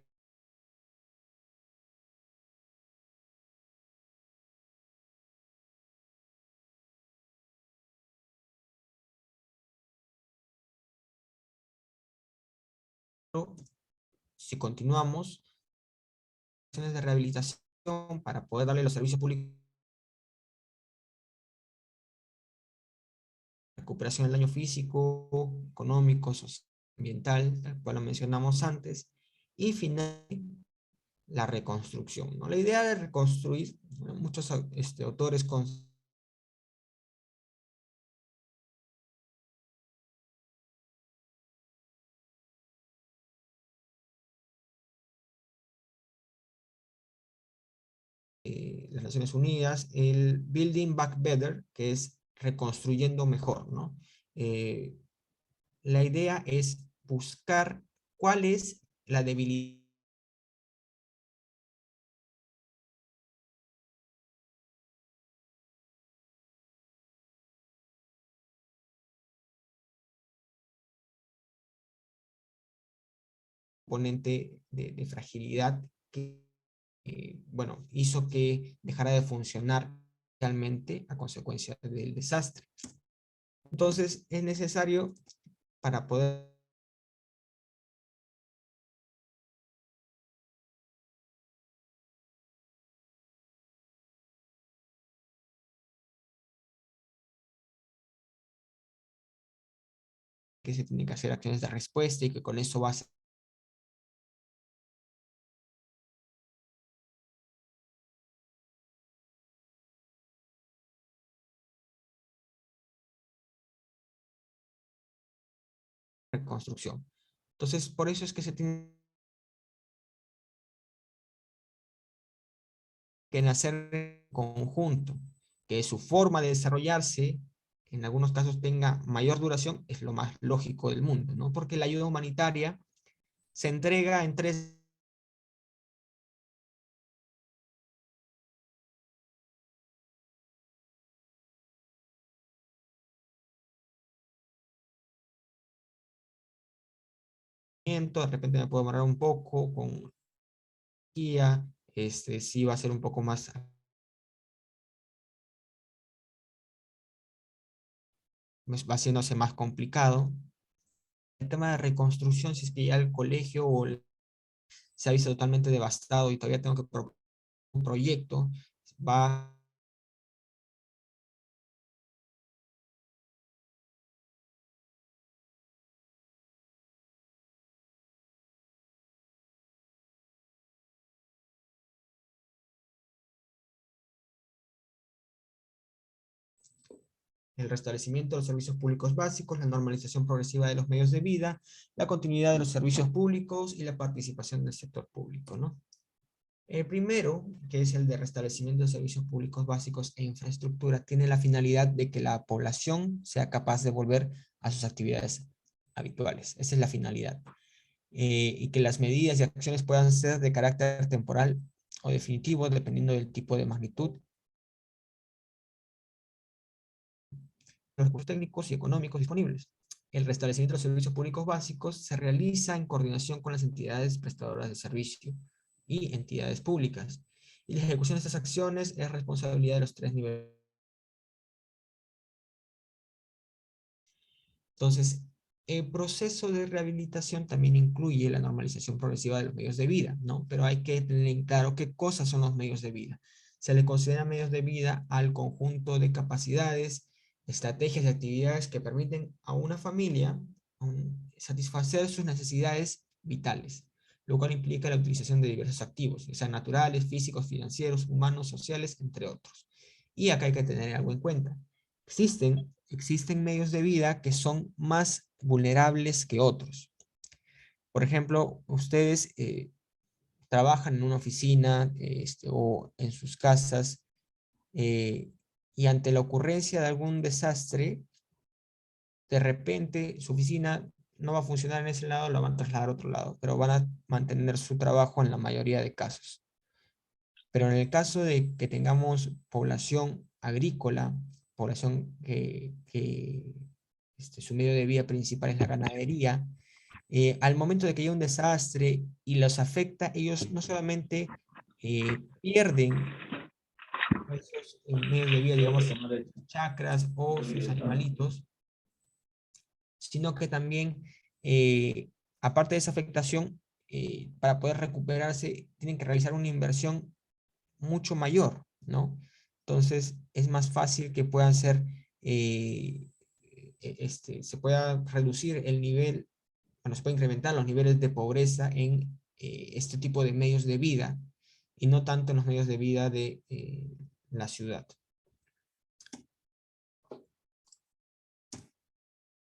si continuamos, acciones de rehabilitación para poder darle los servicios públicos, recuperación del daño físico, económico, social, ambiental, tal cual lo mencionamos antes, y finalmente la reconstrucción, ¿no? La idea de reconstruir, bueno, muchos autores las Naciones Unidas, el Building Back Better, que es reconstruyendo mejor, ¿no? Eh, la idea es buscar cuál es la debilidad componente de fragilidad que, bueno, hizo que dejara de funcionar realmente a consecuencia del desastre. Entonces, es necesario para poder que se tienen que hacer acciones de respuesta y que con eso va a ser reconstrucción. Entonces, por eso es que se tiene que nacer en conjunto, que su forma de desarrollarse en algunos casos tenga mayor duración, es lo más lógico del mundo, ¿no? Porque la ayuda humanitaria se entrega en 300, de repente me puedo demorar un poco con guía, sí va a ser un poco más, va haciéndose más complicado. El tema de reconstrucción, si es que ya el colegio se ha visto totalmente devastado y todavía tengo que proponer un proyecto, va el restablecimiento de los servicios públicos básicos, la normalización progresiva de los medios de vida, la continuidad de los servicios públicos y la participación del sector público, ¿no? El primero, que es el de restablecimiento de servicios públicos básicos e infraestructura, tiene la finalidad de que la población sea capaz de volver a sus actividades habituales. Esa es la finalidad. Y que las medidas y acciones puedan ser de carácter temporal o definitivo, dependiendo del tipo de magnitud, los recursos técnicos y económicos disponibles. El restablecimiento de los servicios públicos básicos se realiza en coordinación con las entidades prestadoras de servicio y entidades públicas. Y la ejecución de estas acciones es responsabilidad de los tres niveles. Entonces, El proceso de rehabilitación también incluye la normalización progresiva de los medios de vida, ¿no? Pero hay que tener en claro qué cosas son los medios de vida. Se le considera medios de vida al conjunto de capacidades, estrategias y actividades que permiten a una familia satisfacer sus necesidades vitales, lo cual implica la utilización de diversos activos, ya sean naturales, físicos, financieros, humanos, sociales, entre otros. Y acá hay que tener algo en cuenta. Existen medios de vida que son más vulnerables que otros. Por ejemplo, ustedes trabajan en una oficina o en sus casas eh, y ante la ocurrencia de algún desastre, de repente su oficina no va a funcionar en ese lado, la van a trasladar a otro lado, pero van a mantener su trabajo en la mayoría de casos. Pero en el caso de que tengamos población agrícola, población que su medio de vida principal es la ganadería, al momento de que haya un desastre y los afecta, ellos no solamente pierden esos medios de vida, digamos, sus chacras o sus animalitos, sino que también, aparte de esa afectación, para poder recuperarse, tienen que realizar una inversión mucho mayor, ¿no? Entonces es más fácil que puedan ser, se pueda reducir el nivel, bueno, se puede incrementar los niveles de pobreza en este tipo de medios de vida y no tanto en los medios de vida de la ciudad.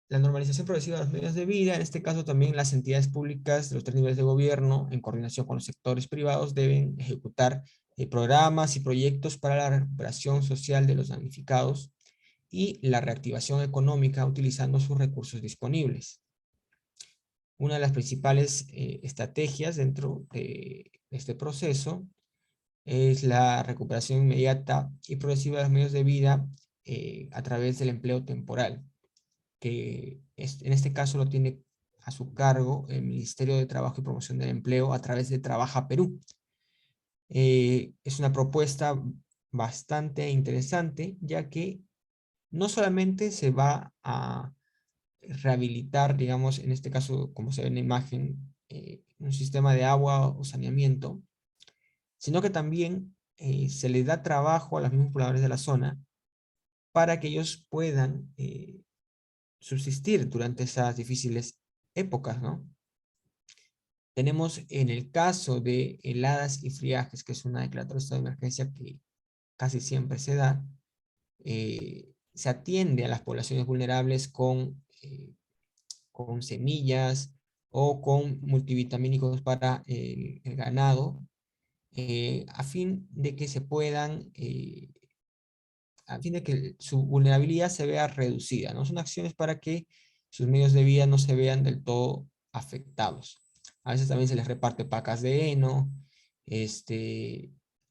La normalización progresiva de los medios de vida, en este caso también las entidades públicas de los tres niveles de gobierno, en coordinación con los sectores privados, deben ejecutar programas y proyectos para la recuperación social de los damnificados y la reactivación económica utilizando sus recursos disponibles. Una de las principales estrategias dentro de este proceso es la recuperación inmediata y progresiva de los medios de vida a través del empleo temporal, que en este caso lo tiene a su cargo el Ministerio de Trabajo y Promoción del Empleo a través de Trabaja Perú. Es una propuesta bastante interesante, ya que no solamente se va a rehabilitar, digamos, en este caso, como se ve en la imagen, un sistema de agua o saneamiento, sino que también se le da trabajo a los mismos pobladores de la zona para que ellos puedan subsistir durante esas difíciles épocas, ¿no? Tenemos en el caso de heladas y friajes, que es una declaratoria de estado de emergencia que casi siempre se da, se atiende a las poblaciones vulnerables con semillas o con multivitamínicos para el ganado, a fin de que se puedan a fin de que su vulnerabilidad se vea reducida, ¿no? Son acciones para que sus medios de vida no se vean del todo afectados. A veces también se les reparte pacas de heno,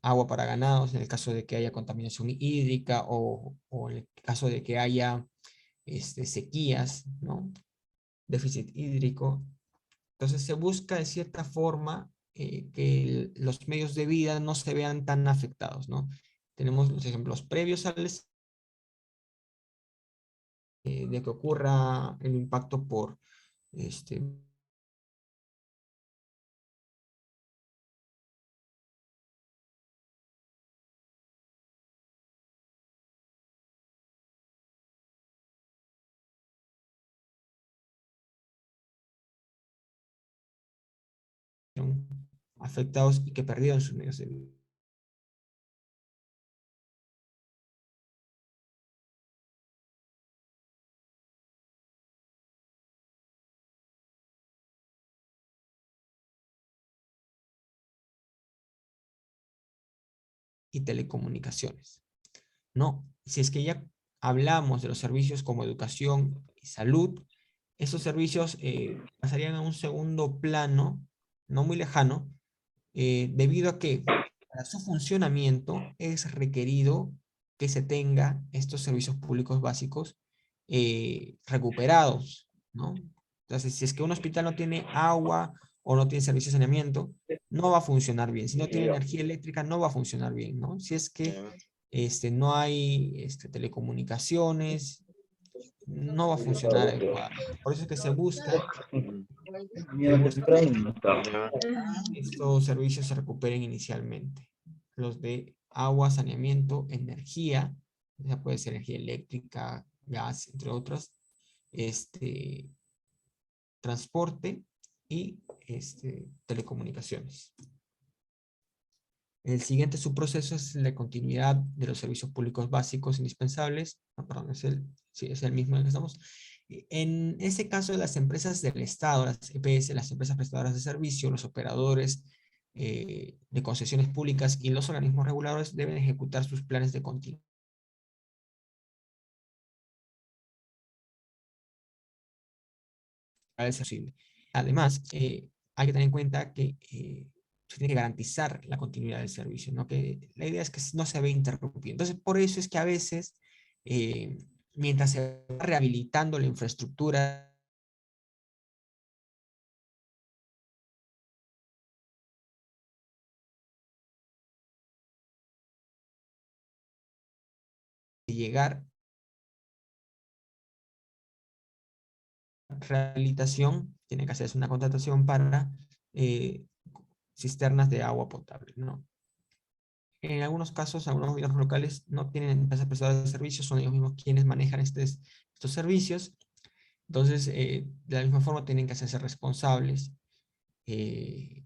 agua para ganados en el caso de que haya contaminación hídrica o en el caso de que haya sequías, ¿no? Déficit hídrico. Entonces se busca de cierta forma que los medios de vida no se vean tan afectados, ¿no? Tenemos los ejemplos previos al de que ocurra el impacto por este, afectados y que perdieron sus medios de vida. Y telecomunicaciones. No, si es que ya hablamos de los servicios como educación y salud, esos servicios pasarían a un segundo plano, no muy lejano, debido a que para su funcionamiento es requerido que se tenga estos servicios públicos básicos recuperados, ¿no? Entonces, si es que un hospital no tiene agua o no tiene servicio de saneamiento, no va a funcionar bien. Si no tiene energía eléctrica, no va a funcionar bien, ¿no? Si es que no hay telecomunicaciones, no va a funcionar adecuadamente. Por eso es que se busca que estos servicios se recuperen inicialmente. Los de agua, saneamiento, energía, ya puede ser energía eléctrica, gas, entre otras, este, transporte y telecomunicaciones. El siguiente subproceso es la continuidad de los servicios públicos básicos indispensables. No, perdón, sí, es el mismo en el que estamos. En ese caso, las empresas del Estado, las EPS, las empresas prestadoras de servicio, los operadores de concesiones públicas y los organismos reguladores deben ejecutar sus planes de continuidad. Además, hay que tener en cuenta que se tiene que garantizar la continuidad del servicio, ¿no? Que la idea es que no se ve interrumpido. Entonces, por eso es que a veces, eh, mientras se va rehabilitando la infraestructura, de llegar a rehabilitación, tiene que hacerse una contratación para eh, cisternas de agua potable, ¿no? En algunos casos, algunos gobiernos locales no tienen empresas prestadoras de servicios, son ellos mismos quienes manejan estos servicios. Entonces, de la misma forma, tienen que hacerse responsables. eh,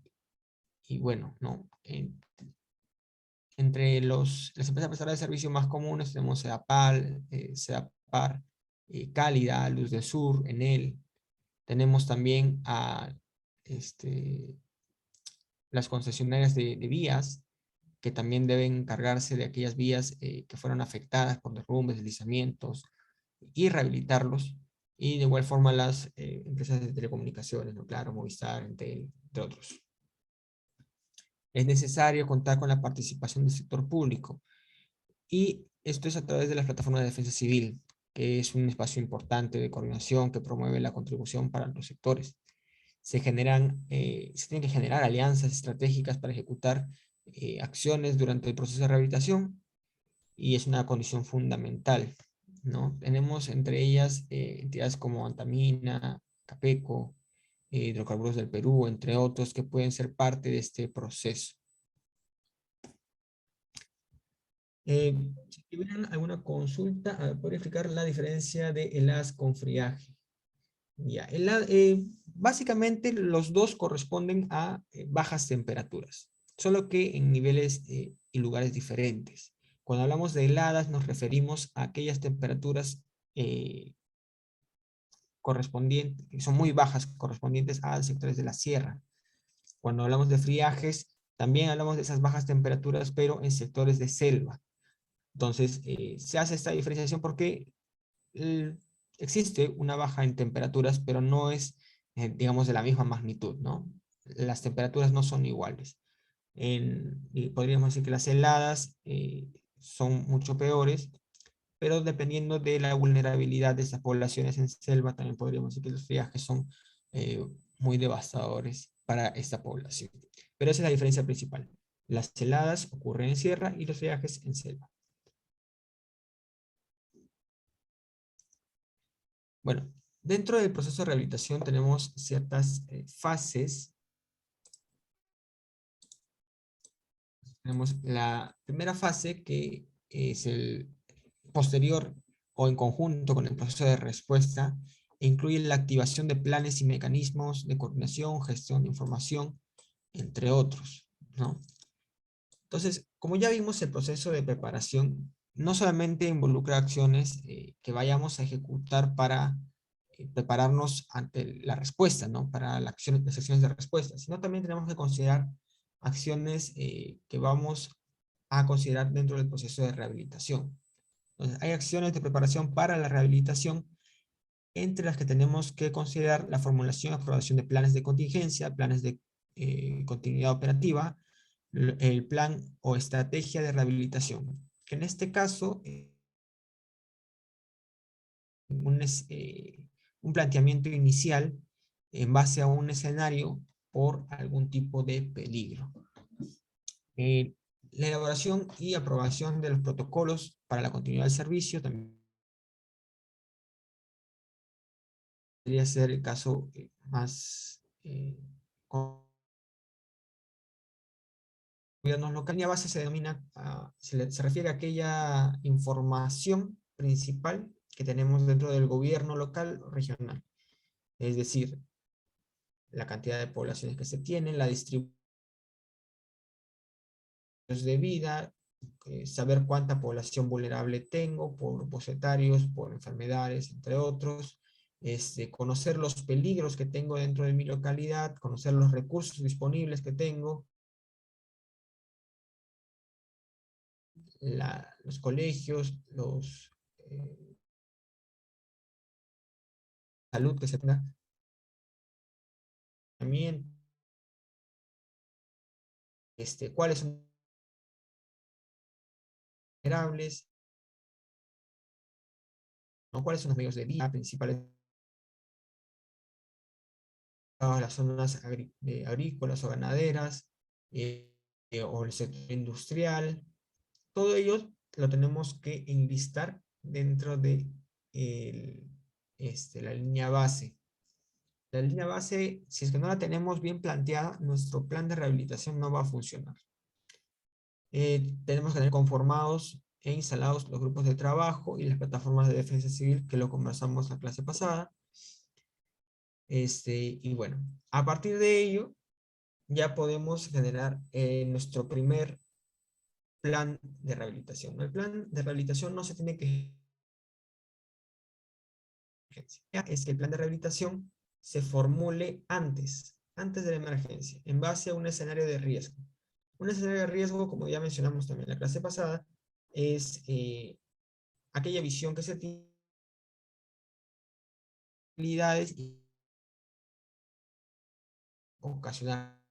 y bueno, ¿no? Entre las empresas prestadoras de servicios más comunes tenemos CEDAPAL, CEDAPAR, Cálida, Luz del Sur, Enel. Tenemos también a las concesionarias de vías, que también deben encargarse de aquellas vías que fueron afectadas por derrumbes, deslizamientos y rehabilitarlos. Y de igual forma las empresas de telecomunicaciones, ¿no? Claro, Movistar, Entel, entre otros. Es necesario contar con la participación del sector público. Y esto es a través de la plataforma de defensa civil, que es un espacio importante de coordinación que promueve la contribución para los sectores. Se tienen que generar alianzas estratégicas para ejecutar acciones durante el proceso de rehabilitación y es una condición fundamental, ¿no? Tenemos entre ellas entidades como Antamina, Capeco, Hidrocarburos del Perú, entre otros, que pueden ser parte de este proceso. Si tuvieran alguna consulta, podría explicar la diferencia de heladas con friaje. Ya, básicamente los dos corresponden a bajas temperaturas, solo que en niveles y lugares diferentes. Cuando hablamos de heladas nos referimos a aquellas temperaturas eh, correspondientes, que son muy bajas, correspondientes a sectores de la sierra. Cuando hablamos de friajes, también hablamos de esas bajas temperaturas, pero en sectores de selva. Entonces, se hace esta diferenciación porque eh, existe una baja en temperaturas, pero no es, digamos, de la misma magnitud, ¿no? Las temperaturas no son iguales. Y podríamos decir que las heladas son mucho peores, pero dependiendo de la vulnerabilidad de esas poblaciones en selva, también podríamos decir que los friajes son eh, muy devastadores para esta población. Pero esa es la diferencia principal. Las heladas ocurren en sierra y los friajes en selva. Bueno, dentro del proceso de rehabilitación tenemos ciertas fases. Tenemos la primera fase que es el posterior o en conjunto con el proceso de respuesta e incluye la activación de planes y mecanismos de coordinación, gestión de información, entre otros, ¿no? Entonces, como ya vimos, el proceso de preparación no solamente involucra acciones que vayamos a ejecutar para prepararnos ante la respuesta, ¿no? Para las acciones de respuesta, sino también tenemos que considerar acciones que vamos a considerar dentro del proceso de rehabilitación. Entonces, hay acciones de preparación para la rehabilitación, entre las que tenemos que considerar la formulación y aprobación de planes de contingencia, planes de continuidad operativa, el plan o estrategia de rehabilitación, que en este caso un, un planteamiento inicial en base a un escenario por algún tipo de peligro. La elaboración y aprobación de los protocolos para la continuidad del servicio también podría ser el caso más gobiernos locales. La base se denomina, se refiere a aquella información principal que tenemos dentro del gobierno local o regional. Es decir, la cantidad de poblaciones que se tienen, la distribución de vida, saber cuánta población vulnerable tengo por grupos etarios, por enfermedades, entre otros, conocer los peligros que tengo dentro de mi localidad, conocer los recursos disponibles que tengo, los colegios, los salud que se tenga también, cuáles son vulnerables, ¿no? Cuáles son los medios de vida principales, las zonas agrícolas o ganaderas, o el sector industrial. Todo ello lo tenemos que enlistar dentro de la línea base. La línea base, si es que no la tenemos bien planteada, nuestro plan de rehabilitación no va a funcionar. Tenemos que tener conformados e instalados los grupos de trabajo y las plataformas de defensa civil, que lo conversamos la clase pasada. Y bueno, a partir de ello, ya podemos generar nuestro primer plan de rehabilitación. El plan de rehabilitación no se tiene que... Es que el plan de rehabilitación se formule antes de la emergencia, en base a un escenario de riesgo. Un escenario de riesgo, como ya mencionamos también en la clase pasada, es aquella visión que se tiene y ocasionar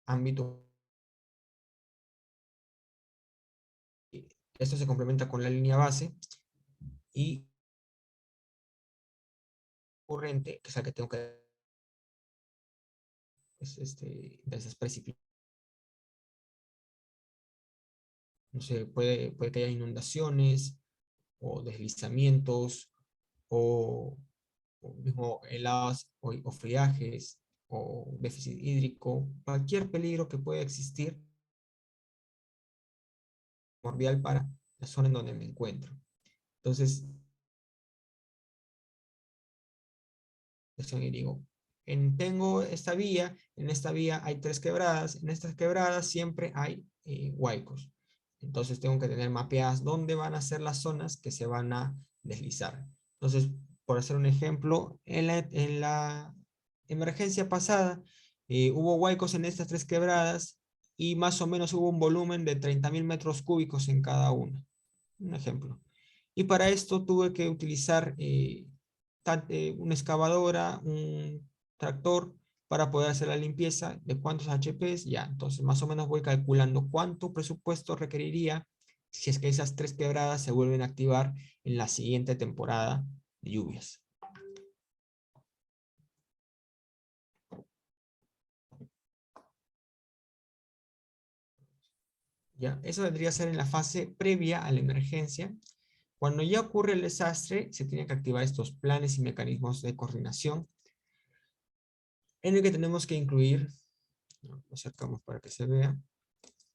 ámbito. Esto se complementa con la línea base y corriente, que es la que tengo que es precipitación. No sé, puede que haya inundaciones o deslizamientos o mismo heladas o friajes o déficit hídrico, cualquier peligro que pueda existir primordial para la zona en donde me encuentro. Entonces, y digo, tengo esta vía, en esta vía hay 3 quebradas, en estas quebradas siempre hay huaicos. Entonces tengo que tener mapeadas dónde van a ser las zonas que se van a deslizar. Entonces, por hacer un ejemplo, en la emergencia pasada hubo huaicos en estas 3 quebradas y más o menos hubo un volumen de 30.000 metros cúbicos en cada una. Un ejemplo. Y para esto tuve que utilizar una excavadora, un tractor, para poder hacer la limpieza de cuántos HPs, ya, entonces más o menos voy calculando cuánto presupuesto requeriría si es que esas 3 quebradas se vuelven a activar en la siguiente temporada de lluvias. ¿Ya? Eso vendría a ser en la fase previa a la emergencia. Cuando ya ocurre el desastre, se tienen que activar estos planes y mecanismos de coordinación en el que tenemos que incluir, lo acercamos para que se vea,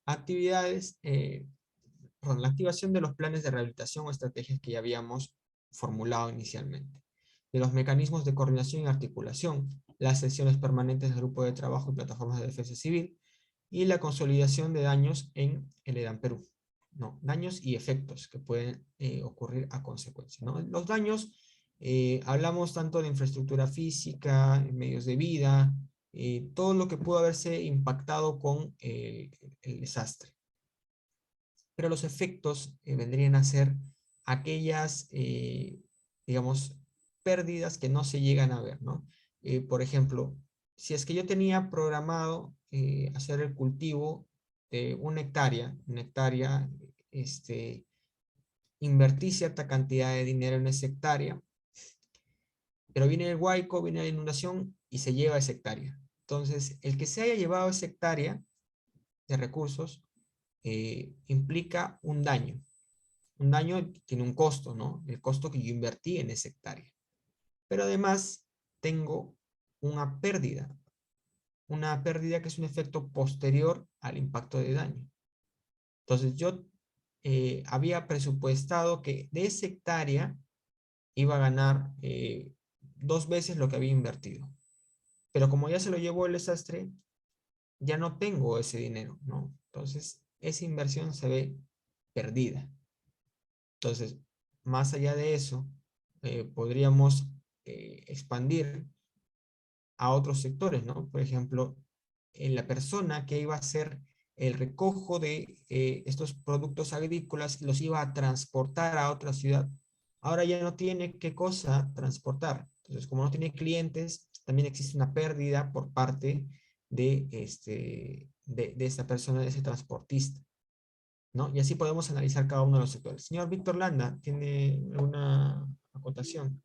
actividades, la activación de los planes de rehabilitación o estrategias que ya habíamos formulado inicialmente, de los mecanismos de coordinación y articulación, las sesiones permanentes del grupo de trabajo y plataformas de defensa civil, y la consolidación de daños en el EDAN Perú. ¿No? Daños y efectos que pueden ocurrir a consecuencia. ¿No? Los daños, hablamos tanto de infraestructura física, medios de vida, todo lo que pudo haberse impactado con el desastre. Pero los efectos vendrían a ser aquellas, digamos, pérdidas que no se llegan a ver, ¿no? Por ejemplo, si es que yo tenía programado hacer el cultivo de una hectárea, invertí cierta cantidad de dinero en esa hectárea, pero viene el huaico, viene la inundación y se lleva esa hectárea. Entonces, el que se haya llevado esa hectárea de recursos implica un daño. Un daño tiene un costo, ¿no? El costo que yo invertí en esa hectárea. pero además tengo una pérdida que es un efecto posterior al impacto de daño. Entonces yo había presupuestado que de esa hectárea iba a ganar 2 veces lo que había invertido. Pero como ya se lo llevó el desastre, ya no tengo ese dinero, ¿no? Entonces esa inversión se ve perdida. Entonces, más allá de eso, podríamos expandir a otros sectores, ¿no? Por ejemplo, la persona que iba a hacer el recojo de estos productos agrícolas los iba a transportar a otra ciudad. Ahora ya no tiene qué cosa transportar. Entonces, como no tiene clientes, también existe una pérdida por parte de esta persona, de ese transportista, ¿no? Y así podemos analizar cada uno de los sectores. Señor Víctor Landa, ¿tiene alguna acotación?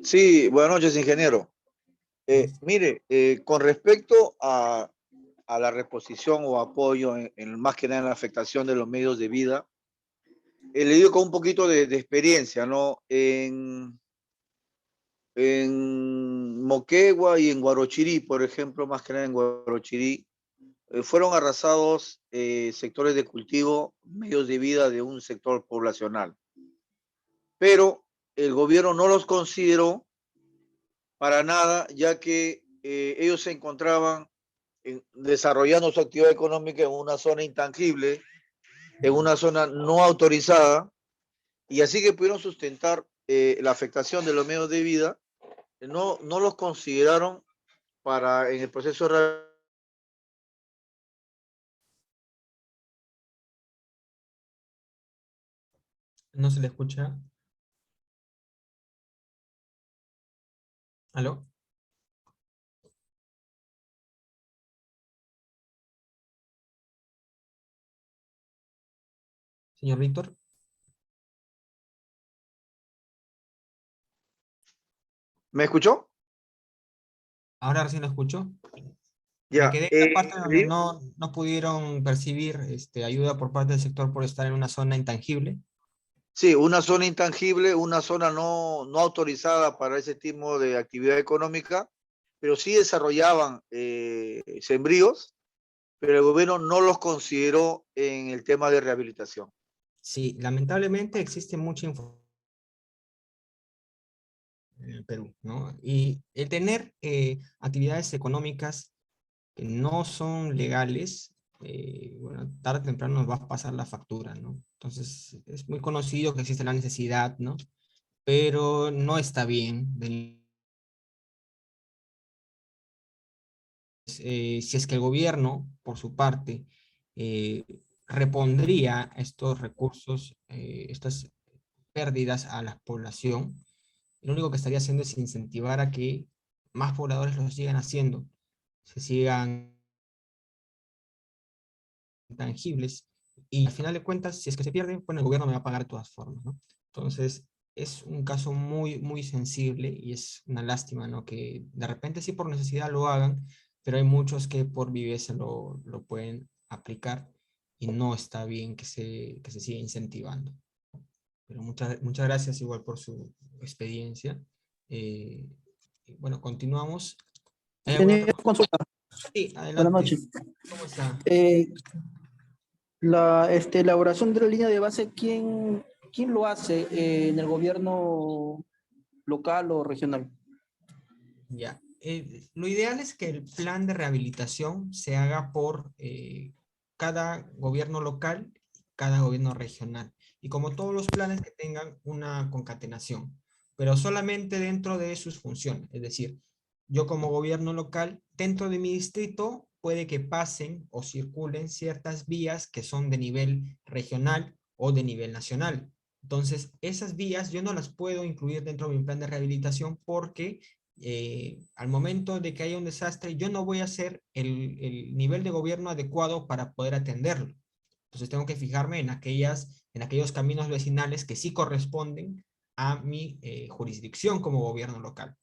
Sí, buenas noches, ingeniero. Mire, con respecto a la reposición o apoyo, más que nada en la afectación de los medios de vida, he leído con un poquito de experiencia, ¿no? En Moquegua y en Guarochirí, por ejemplo, más que nada en Guarochirí, fueron arrasados sectores de cultivo, medios de vida de un sector poblacional. Pero el gobierno no los consideró para nada, ya que ellos se encontraban desarrollando su actividad económica en una zona intangible, en una zona no autorizada, y así que pudieron sustentar la afectación de los medios de vida, no los consideraron para en el proceso de... ¿No se le escucha? ¿Aló? Señor Víctor, ¿Me escuchó? ahora recién lo escucho. Me Ya. quedé en la parte donde no pudieron percibir ayuda por parte del sector por estar en una zona intangible. Sí, una zona intangible, una zona no autorizada para ese tipo de actividad económica, pero sí desarrollaban sembríos, pero el gobierno no los consideró en el tema de rehabilitación. Sí, lamentablemente existe mucha información en el Perú, ¿no? Y el tener actividades económicas que no son legales, bueno, tarde o temprano nos va a pasar la factura, ¿no? Entonces, es muy conocido que existe la necesidad, ¿no? Pero no está bien. Si es que el gobierno, por su parte, eh, repondría estos recursos, estas pérdidas a la población, lo único que estaría haciendo es incentivar a que más pobladores lo sigan haciendo, se sigan tangibles, y al final de cuentas, si es que se pierden, bueno, el gobierno me va a pagar de todas formas, ¿no? Entonces, es un caso muy, muy sensible y es una lástima, ¿no? Que de repente sí por necesidad lo hagan, pero hay muchos que por viveza lo pueden aplicar y no está bien que se siga incentivando. Pero muchas gracias igual por su experiencia. Bueno, continuamos. ¿Hay alguna otra Tenía cosa? consulta. Sí, Buenas adelante. noches. ¿Cómo está? La elaboración de la línea de base, ¿quién lo hace en el gobierno local o regional? Ya. Lo ideal es que el plan de rehabilitación se haga por cada gobierno local, cada gobierno regional. Y como todos los planes que tengan una concatenación, pero solamente dentro de sus funciones. Es decir, yo como gobierno local, dentro de mi distrito, puede que pasen o circulen ciertas vías que son de nivel regional o de nivel nacional. Entonces, esas vías yo no las puedo incluir dentro de mi plan de rehabilitación porque al momento de que haya un desastre, yo no voy a hacer el nivel de gobierno adecuado para poder atenderlo. Entonces tengo que fijarme en aquellos caminos vecinales que sí corresponden a mi jurisdicción como gobierno local.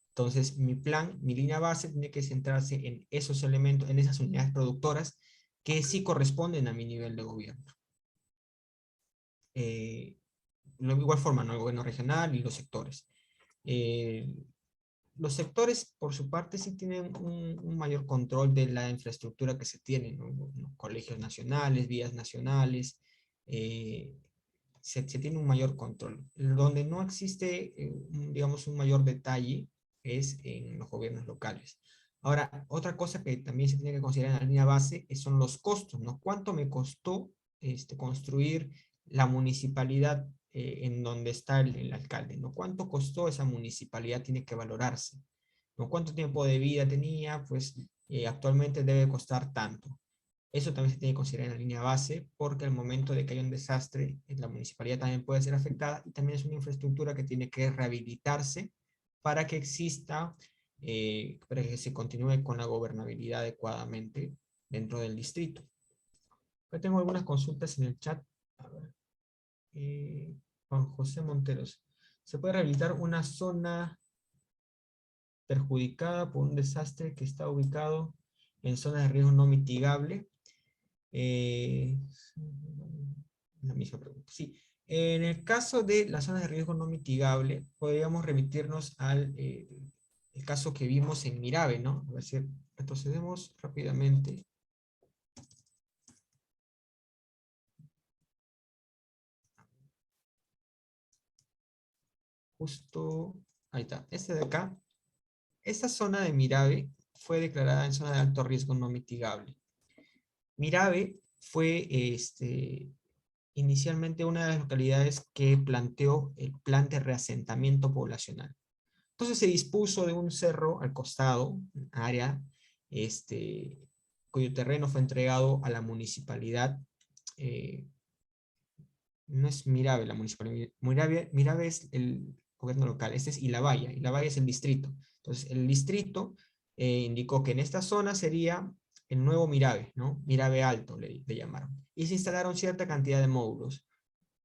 Entonces mi plan, mi línea base tiene que centrarse en esos elementos, en esas unidades productoras que sí corresponden a mi nivel de gobierno. De igual forma, ¿no? El gobierno regional y los sectores. Eh, los sectores, por su parte, sí tienen un mayor control de la infraestructura que se tiene, ¿no? Colegios nacionales, vías nacionales, eh, se tiene un mayor control. Donde no existe, digamos, un mayor detalle es en los gobiernos locales. Ahora, otra cosa que también se tiene que considerar en la línea base son los costos, ¿no? ¿Cuánto me costó construir la municipalidad en donde está el alcalde, ¿no? ¿Cuánto costó esa municipalidad? Tiene que valorarse, ¿no? ¿Cuánto tiempo de vida tenía? Pues actualmente debe costar tanto. Eso también se tiene que considerar en la línea base, porque al momento de que haya un desastre, la municipalidad también puede ser afectada y también es una infraestructura que tiene que rehabilitarse para que exista, para que se continúe con la gobernabilidad adecuadamente dentro del distrito. Yo tengo algunas consultas en el chat. A ver, Juan José Monteros. ¿Se puede rehabilitar una zona perjudicada por un desastre que está ubicado en zonas de riesgo no mitigable? Eh, la misma pregunta. Sí. En el caso de las zonas de riesgo no mitigable, podríamos remitirnos al el caso que vimos en Mirave, ¿no? A ver si retrocedemos rápidamente. Justo, ahí está. Este de acá. Esta zona de Mirave fue declarada en zona de alto riesgo no mitigable. Mirave fue inicialmente una de las localidades que planteó el plan de reasentamiento poblacional. Entonces se dispuso de un cerro al costado, un área cuyo terreno fue entregado a la municipalidad. eh, no es Mirave la municipalidad, Mirave es el gobierno local, este es Ilabaya es el distrito. Entonces el distrito indicó que en esta zona sería el nuevo Mirave, ¿no? Mirave Alto le llamaron. Y se instalaron cierta cantidad de módulos.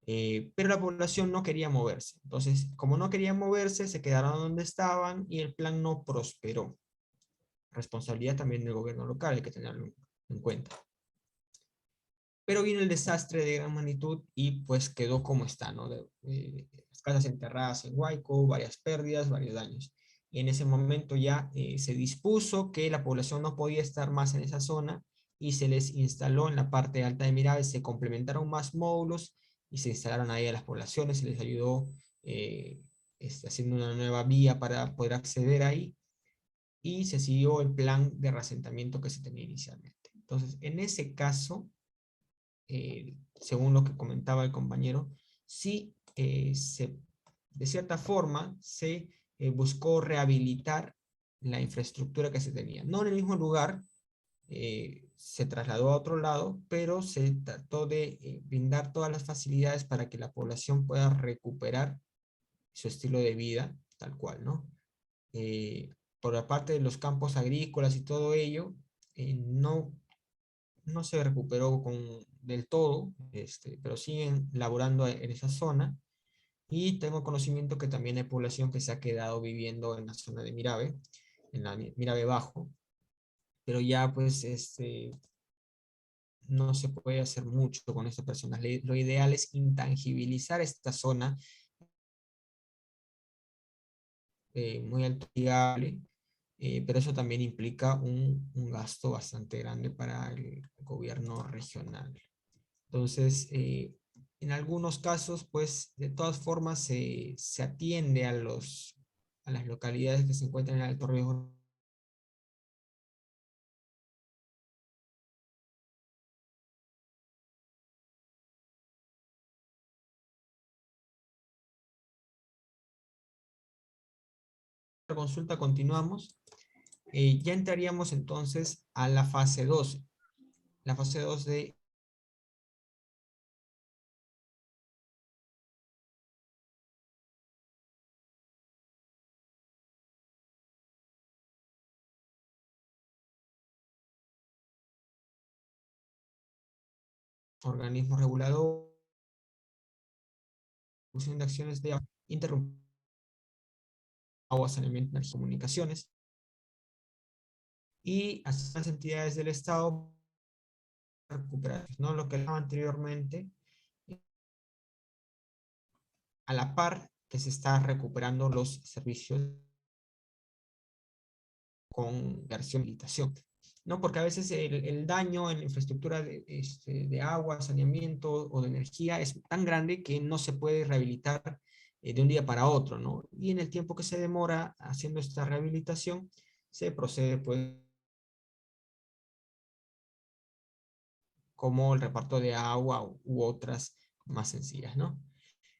Pero la población no quería moverse. Entonces, como no querían moverse, se quedaron donde estaban y el plan no prosperó. Responsabilidad también del gobierno local, hay que tenerlo en cuenta. Pero vino el desastre de gran magnitud y pues quedó como está, ¿no? Las casas enterradas en Huayco, varias pérdidas, varios daños. Y en ese momento ya se dispuso que la población no podía estar más en esa zona y se les instaló en la parte alta de Mirave, se complementaron más módulos y se instalaron ahí a las poblaciones, se les ayudó haciendo una nueva vía para poder acceder ahí y se siguió el plan de reasentamiento que se tenía inicialmente. Entonces, en ese caso, según lo que comentaba el compañero, sí de cierta forma se buscó rehabilitar la infraestructura que se tenía. No en el mismo lugar, se trasladó a otro lado, pero se trató de brindar todas las facilidades para que la población pueda recuperar su estilo de vida, tal cual, ¿no? Por la parte de los campos agrícolas y todo ello, no se recuperó del todo, pero siguen laborando en esa zona. Y tengo conocimiento que también hay población que se ha quedado viviendo en la zona de Mirave, en la Mirave Bajo, pero ya pues no se puede hacer mucho con estas personas. Lo ideal es intangibilizar esta zona muy amigable, pero eso también implica un gasto bastante grande para el gobierno regional. Entonces, en algunos casos, pues, de todas formas, se atiende a las localidades que se encuentran en alto riesgo. La consulta continuamos. Ya entraríamos entonces a la fase 2. La fase 2 de organismos reguladores, de acciones de interrumpir agua, saneamiento, energía, comunicaciones, y a las entidades del Estado recuperar, ¿no? Lo que hablaba anteriormente, a la par que se está recuperando los servicios con versión de habilitación, ¿no? Porque a veces el daño en la infraestructura de agua, saneamiento o de energía es tan grande que no se puede rehabilitar de un día para otro, ¿no? Y en el tiempo que se demora haciendo esta rehabilitación, se procede, pues, como el reparto de agua u otras más sencillas, ¿no?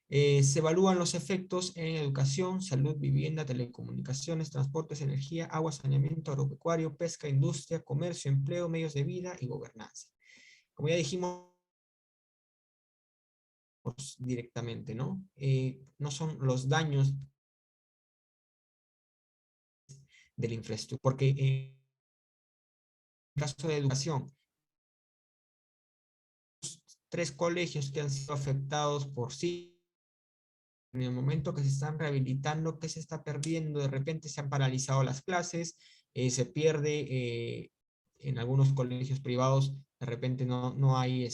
Se evalúan los efectos en educación, salud, vivienda, telecomunicaciones, transportes, energía, agua, saneamiento, agropecuario, pesca, industria, comercio, empleo, medios de vida y gobernanza. Como ya dijimos directamente, ¿no? No son los daños de la infraestructura, porque en el caso de educación, 3 colegios que han sido afectados por sí, en el momento que se están rehabilitando, ¿qué se está perdiendo? De repente se han paralizado las clases, se pierde en algunos colegios privados, de repente no hay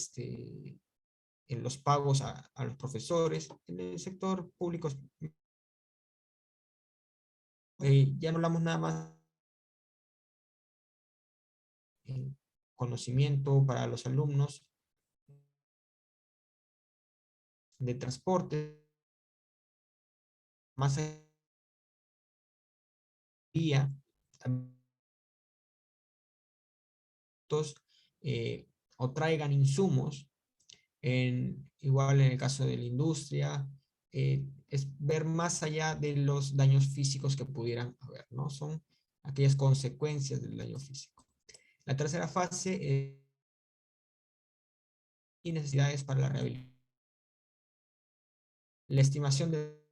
en los pagos a los profesores. En el sector público ya no hablamos nada más de conocimiento para los alumnos, de transporte, más allá, eh, o traigan insumos, igual en el caso de la industria, es ver más allá de los daños físicos que pudieran haber, ¿no? Son aquellas consecuencias del daño físico. La tercera fase y necesidades para la rehabilitación. La estimación de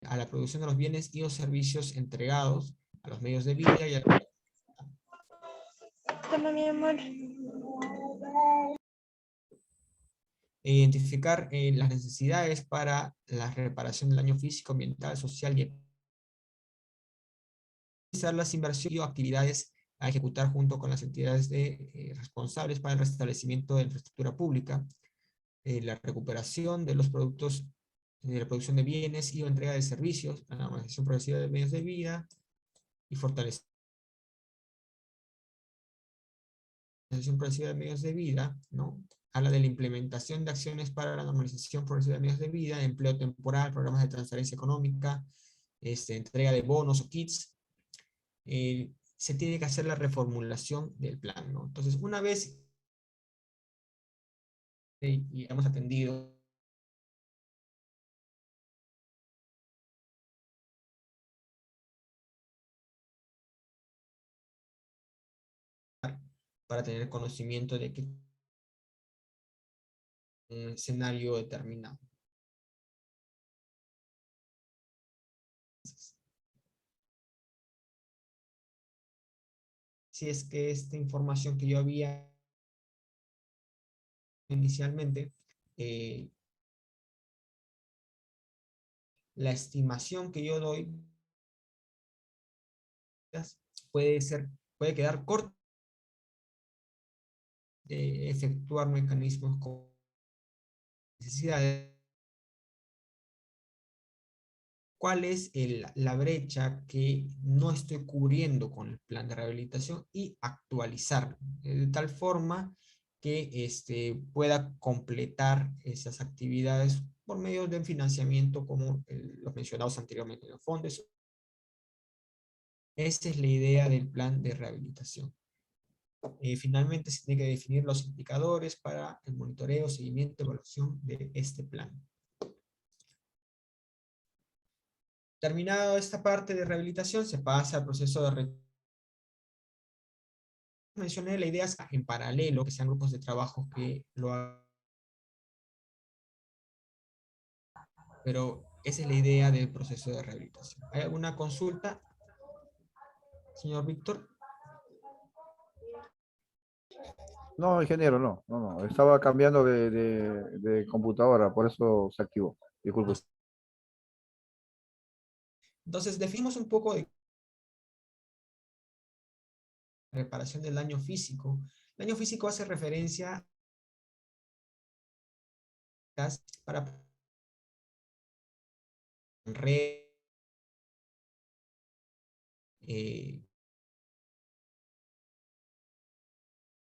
a la producción de los bienes y los servicios entregados a los medios de vida y a Toma, mi amor. identificar las necesidades para la reparación del daño físico, ambiental, social y realizar las inversiones y actividades a ejecutar junto con las entidades responsables para el restablecimiento de la infraestructura pública, la recuperación de los productos de la producción de bienes y o entrega de servicios, la normalización progresiva de medios de vida y fortalecer la normalización progresiva de medios de vida, ¿no? Habla de la implementación de acciones para la normalización progresiva de medios de vida, empleo temporal, programas de transferencia económica, entrega de bonos o kits. Se tiene que hacer la reformulación del plan, ¿no? Entonces, una vez y hemos atendido para tener conocimiento de que un escenario determinado. Si es que esta información que yo había inicialmente, la estimación que yo doy puede quedar corta de efectuar mecanismos con necesidades. ¿Cuál es la brecha que no estoy cubriendo con el plan de rehabilitación y actualizarlo de tal forma que pueda completar esas actividades por medio de financiamiento como los mencionados anteriormente en los fondos? Esa es la idea del plan de rehabilitación. Finalmente se tiene que definir los indicadores para el monitoreo, seguimiento, evaluación de este plan. Terminado esta parte de rehabilitación, se pasa al proceso de mencioné la idea en paralelo, que sean grupos de trabajo que lo hagan. Pero esa es la idea del proceso de rehabilitación. ¿Hay alguna consulta, señor Víctor? No, ingeniero, no. Estaba cambiando de computadora, por eso se activó. Disculpe. Entonces, definimos un poco de reparación del daño físico. El daño físico hace referencia para red,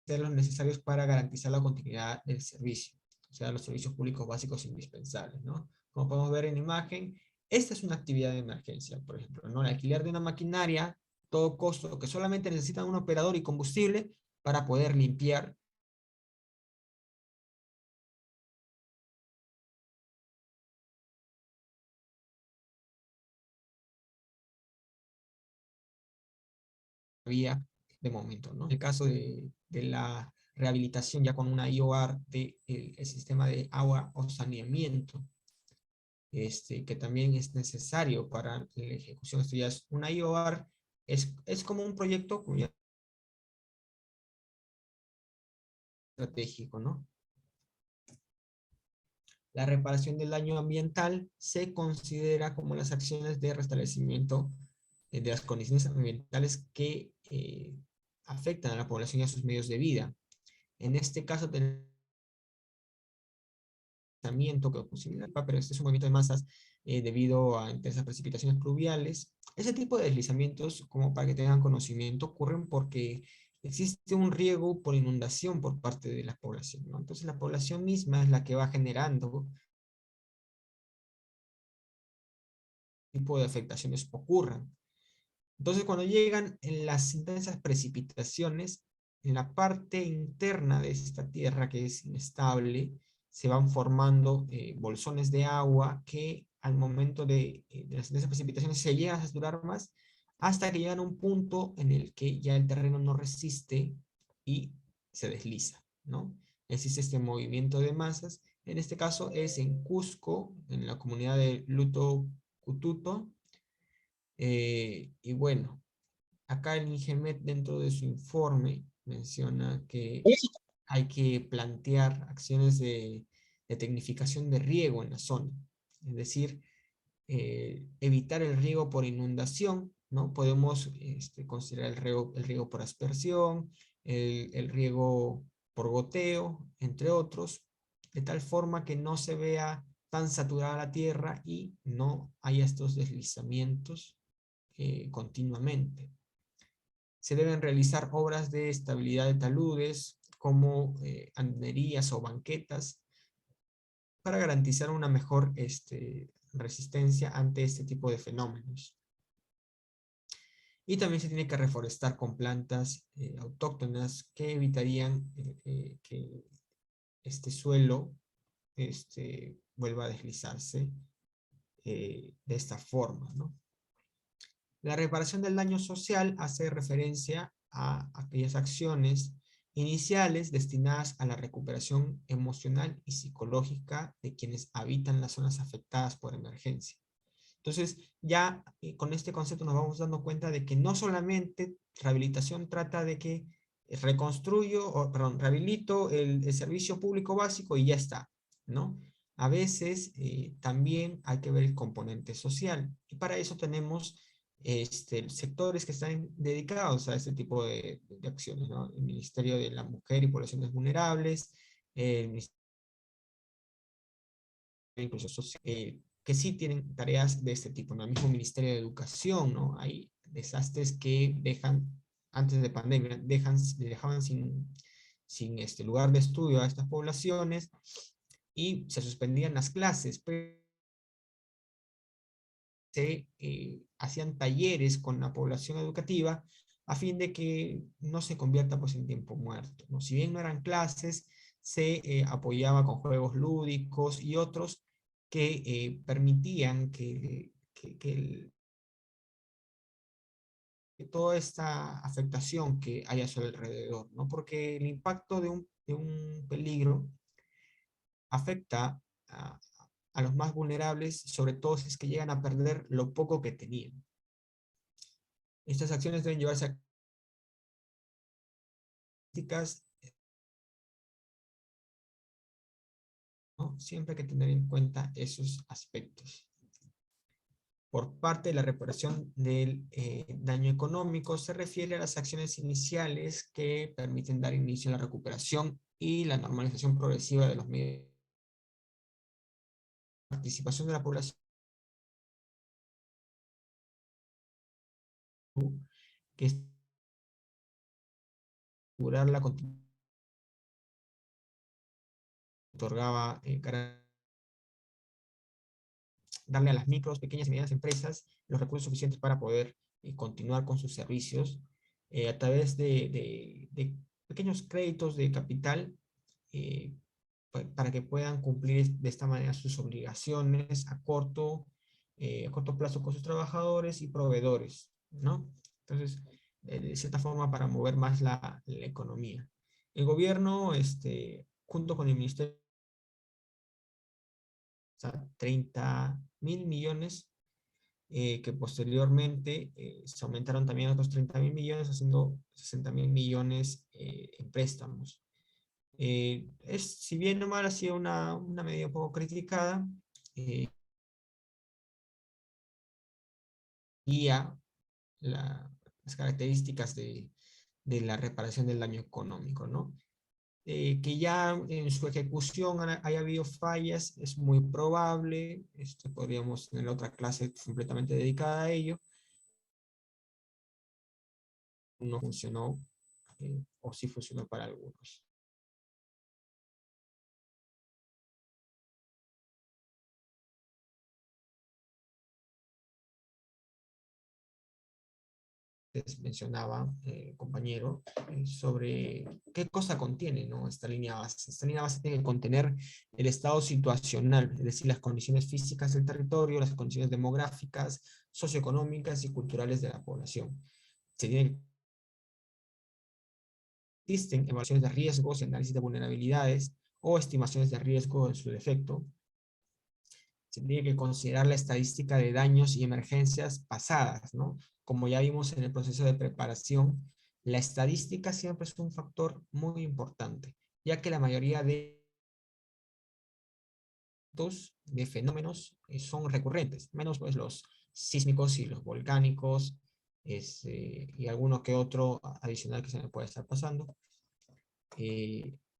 ser los necesarios para garantizar la continuidad del servicio, o sea, los servicios públicos básicos indispensables, ¿no? Como podemos ver en imagen, esta es una actividad de emergencia, por ejemplo, ¿no? El alquiler de una maquinaria, todo costo, que solamente necesitan un operador y combustible para poder limpiar vía de momento, ¿no? El caso de la rehabilitación ya con una IOR del el sistema de agua o saneamiento, que también es necesario para la ejecución de esto. Ya es una IOR, es como un proyecto como ya estratégico, ¿no? La reparación del daño ambiental se considera como las acciones de restablecimiento de las condiciones ambientales que afectan a la población y a sus medios de vida. En este caso tenemos que similar, pero este es un movimiento de masas debido a intensas precipitaciones pluviales. Ese tipo de deslizamientos, como para que tengan conocimiento, ocurren porque existe un riego por inundación por parte de la población, ¿no? Entonces la población misma es la que va generando tipo de afectaciones ocurran. Entonces, cuando llegan en las intensas precipitaciones, en la parte interna de esta tierra que es inestable, se van formando bolsones de agua que al momento de las intensas precipitaciones se llegan a saturar más hasta que llegan a un punto en el que ya el terreno no resiste y se desliza, ¿no? Existe este movimiento de masas. En este caso es en Cusco, en la comunidad de Luto Cututo. Y bueno, acá el INGEMET dentro de su informe menciona que hay que plantear acciones de tecnificación de riego en la zona, es decir, evitar el riego por inundación, ¿no? Podemos considerar el riego por aspersión, el riego por goteo, entre otros, de tal forma que no se vea tan saturada la tierra y no haya estos deslizamientos continuamente. Se deben realizar obras de estabilidad de taludes, como andenerías o banquetas, para garantizar una mejor resistencia ante este tipo de fenómenos. Y también se tiene que reforestar con plantas autóctonas que evitarían que este suelo vuelva a deslizarse de esta forma, ¿no? La reparación del daño social hace referencia a aquellas acciones iniciales destinadas a la recuperación emocional y psicológica de quienes habitan las zonas afectadas por emergencia. Entonces, ya con este concepto nos vamos dando cuenta de que no solamente rehabilitación trata de que rehabilito el servicio público básico y ya está, ¿no? A veces también hay que ver el componente social y para eso tenemos sectores que están dedicados a este tipo de acciones, ¿no? El Ministerio de la Mujer y Poblaciones Vulnerables, el Ministerio de Inclusión Social, que sí tienen tareas de este tipo, ¿no? El mismo Ministerio de Educación, ¿no? Hay desastres que dejan, antes de pandemia, dejaban sin lugar de estudio a estas poblaciones y se suspendían las clases, pero se hacían talleres con la población educativa a fin de que no se convierta pues en tiempo muerto, ¿no? Si bien no eran clases, se apoyaba con juegos lúdicos y otros que permitían que toda esta afectación que hay a su alrededor, ¿no? Porque el impacto de un peligro afecta a los más vulnerables, sobre todo si es que llegan a perder lo poco que tenían. Estas acciones deben llevarse a prácticas, ¿no? Siempre hay que tener en cuenta esos aspectos. Por parte de la reparación del daño económico, se refiere a las acciones iniciales que permiten dar inicio a la recuperación y la normalización progresiva de los medios participación de la población que es asegurar la continuidad otorgaba darle a las micros, pequeñas y medianas empresas los recursos suficientes para poder continuar con sus servicios a través de pequeños créditos de capital para que puedan cumplir de esta manera sus obligaciones a corto plazo con sus trabajadores y proveedores, ¿no? Entonces, de cierta forma, para mover más la economía. El gobierno, junto con el Ministerio, 30.000 millones, que posteriormente se aumentaron también a otros 30.000 millones, haciendo 60.000 millones en préstamos. Si bien no mal ha sido una medida un poco criticada, guía las características de la reparación del daño económico, ¿no? Que ya en su ejecución haya habido fallas, es muy probable, podríamos tener otra clase completamente dedicada a ello. No funcionó, o sí funcionó para algunos. Mencionaba compañero sobre qué cosa contiene, ¿no? Esta línea base. Esta línea base tiene que contener el estado situacional, es decir, las condiciones físicas del territorio, las condiciones demográficas, socioeconómicas y culturales de la población. Existen evaluaciones de riesgos, análisis de vulnerabilidades o estimaciones de riesgo en su defecto. Se tiene que considerar la estadística de daños y emergencias pasadas, ¿no? Como ya vimos en el proceso de preparación, la estadística siempre es un factor muy importante, ya que la mayoría de fenómenos son recurrentes, menos pues los sísmicos y los volcánicos, y alguno que otro adicional que se me puede estar pasando.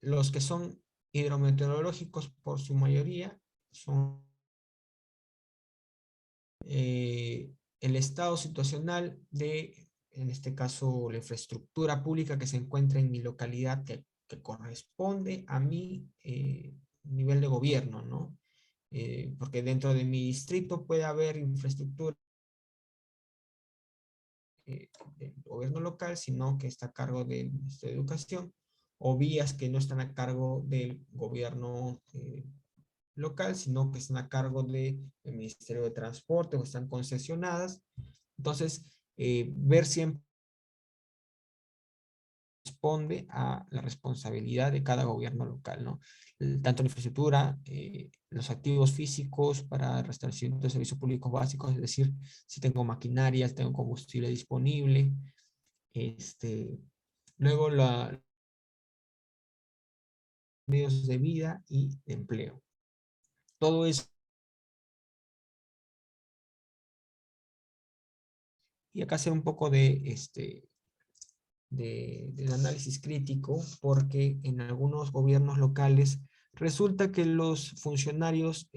Los que son hidrometeorológicos por su mayoría son el estado situacional de, en este caso, la infraestructura pública que se encuentra en mi localidad que corresponde a mi nivel de gobierno, ¿no? Porque dentro de mi distrito puede haber infraestructura del gobierno local, sino que está a cargo del Ministerio de Educación, o vías que no están a cargo del gobierno local, sino que están a cargo del Ministerio de Transporte o están concesionadas. Entonces, ver siempre responde a la responsabilidad de cada gobierno local, ¿no? Tanto la infraestructura, los activos físicos para el restablecimiento de servicios públicos básicos, es decir, si tengo maquinaria, tengo combustible disponible, luego los medios de vida y de empleo. Todo eso. Y acá hacer un poco del análisis crítico, porque en algunos gobiernos locales resulta que los funcionarios,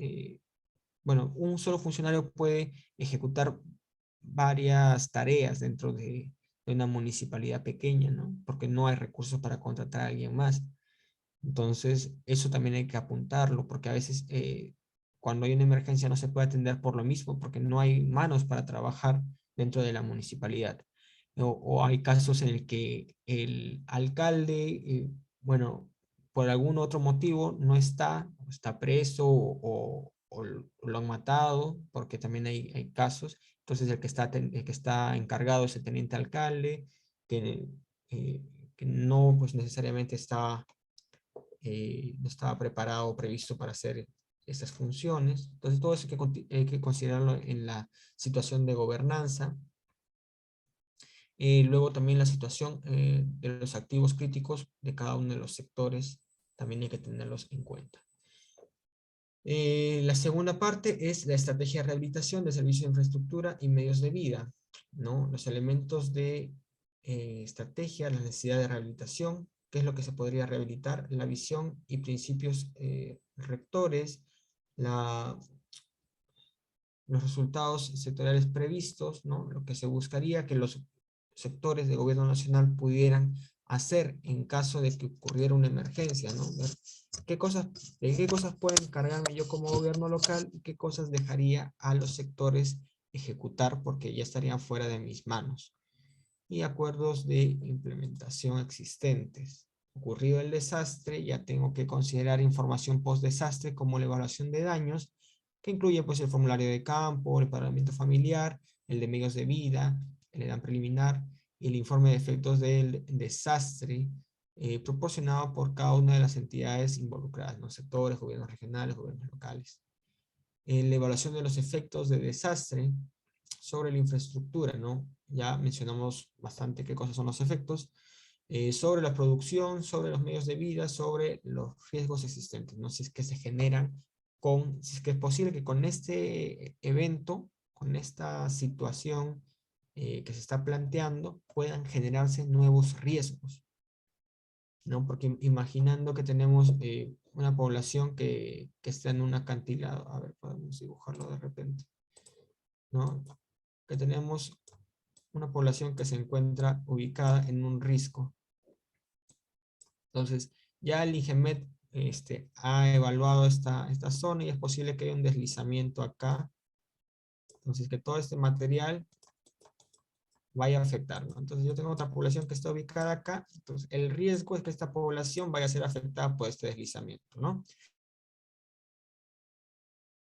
bueno, un solo funcionario puede ejecutar varias tareas dentro de una municipalidad pequeña, ¿no? Porque no hay recursos para contratar a alguien más. Entonces, eso también hay que apuntarlo, porque a veces cuando hay una emergencia no se puede atender por lo mismo, porque no hay manos para trabajar dentro de la municipalidad. O hay casos en el que el alcalde, bueno, por algún otro motivo no está preso o lo han matado, porque también hay casos. Entonces, el que está encargado es el teniente alcalde, que, que no pues necesariamente no estaba preparado o previsto para hacer esas funciones. Entonces, todo eso hay que considerarlo en la situación de gobernanza. Luego también la situación de los activos críticos de cada uno de los sectores, también hay que tenerlos en cuenta. La segunda parte es la estrategia de rehabilitación de servicios de infraestructura y medios de vida, ¿no? Los elementos de estrategia, la necesidad de rehabilitación, qué es lo que se podría rehabilitar, la visión y principios rectores, la los resultados sectoriales previstos, ¿no? Lo que se buscaría que los sectores de gobierno nacional pudieran hacer en caso de que ocurriera una emergencia, ¿no? Ver de qué cosas puedo encargarme yo como gobierno local y qué cosas dejaría a los sectores ejecutar porque ya estarían fuera de mis manos. Y acuerdos de implementación existentes. Ocurrido el desastre, ya tengo que considerar información post-desastre como la evaluación de daños, que incluye pues el formulario de campo, el empadronamiento familiar, el de medios de vida, el EDAN preliminar y el informe de efectos del desastre proporcionado por cada una de las entidades involucradas, los sectores, gobiernos regionales, gobiernos locales. La evaluación de los efectos de desastre sobre la infraestructura, ¿no? Ya mencionamos bastante qué cosas son los efectos, sobre la producción, sobre los medios de vida, sobre los riesgos existentes, ¿no? Si es que se generan si es que es posible que con este evento, con esta situación que se está planteando, puedan generarse nuevos riesgos, ¿no? Porque imaginando que tenemos una población que está en un acantilado, a ver, podemos dibujarlo de repente, ¿no? Que tenemos una población que se encuentra ubicada en un risco. Entonces, ya el INGEMET ha evaluado esta zona y es posible que haya un deslizamiento acá. Entonces, que todo este material vaya a afectar, ¿no? Entonces, yo tengo otra población que está ubicada acá. Entonces, el riesgo es que esta población vaya a ser afectada por este deslizamiento, ¿no?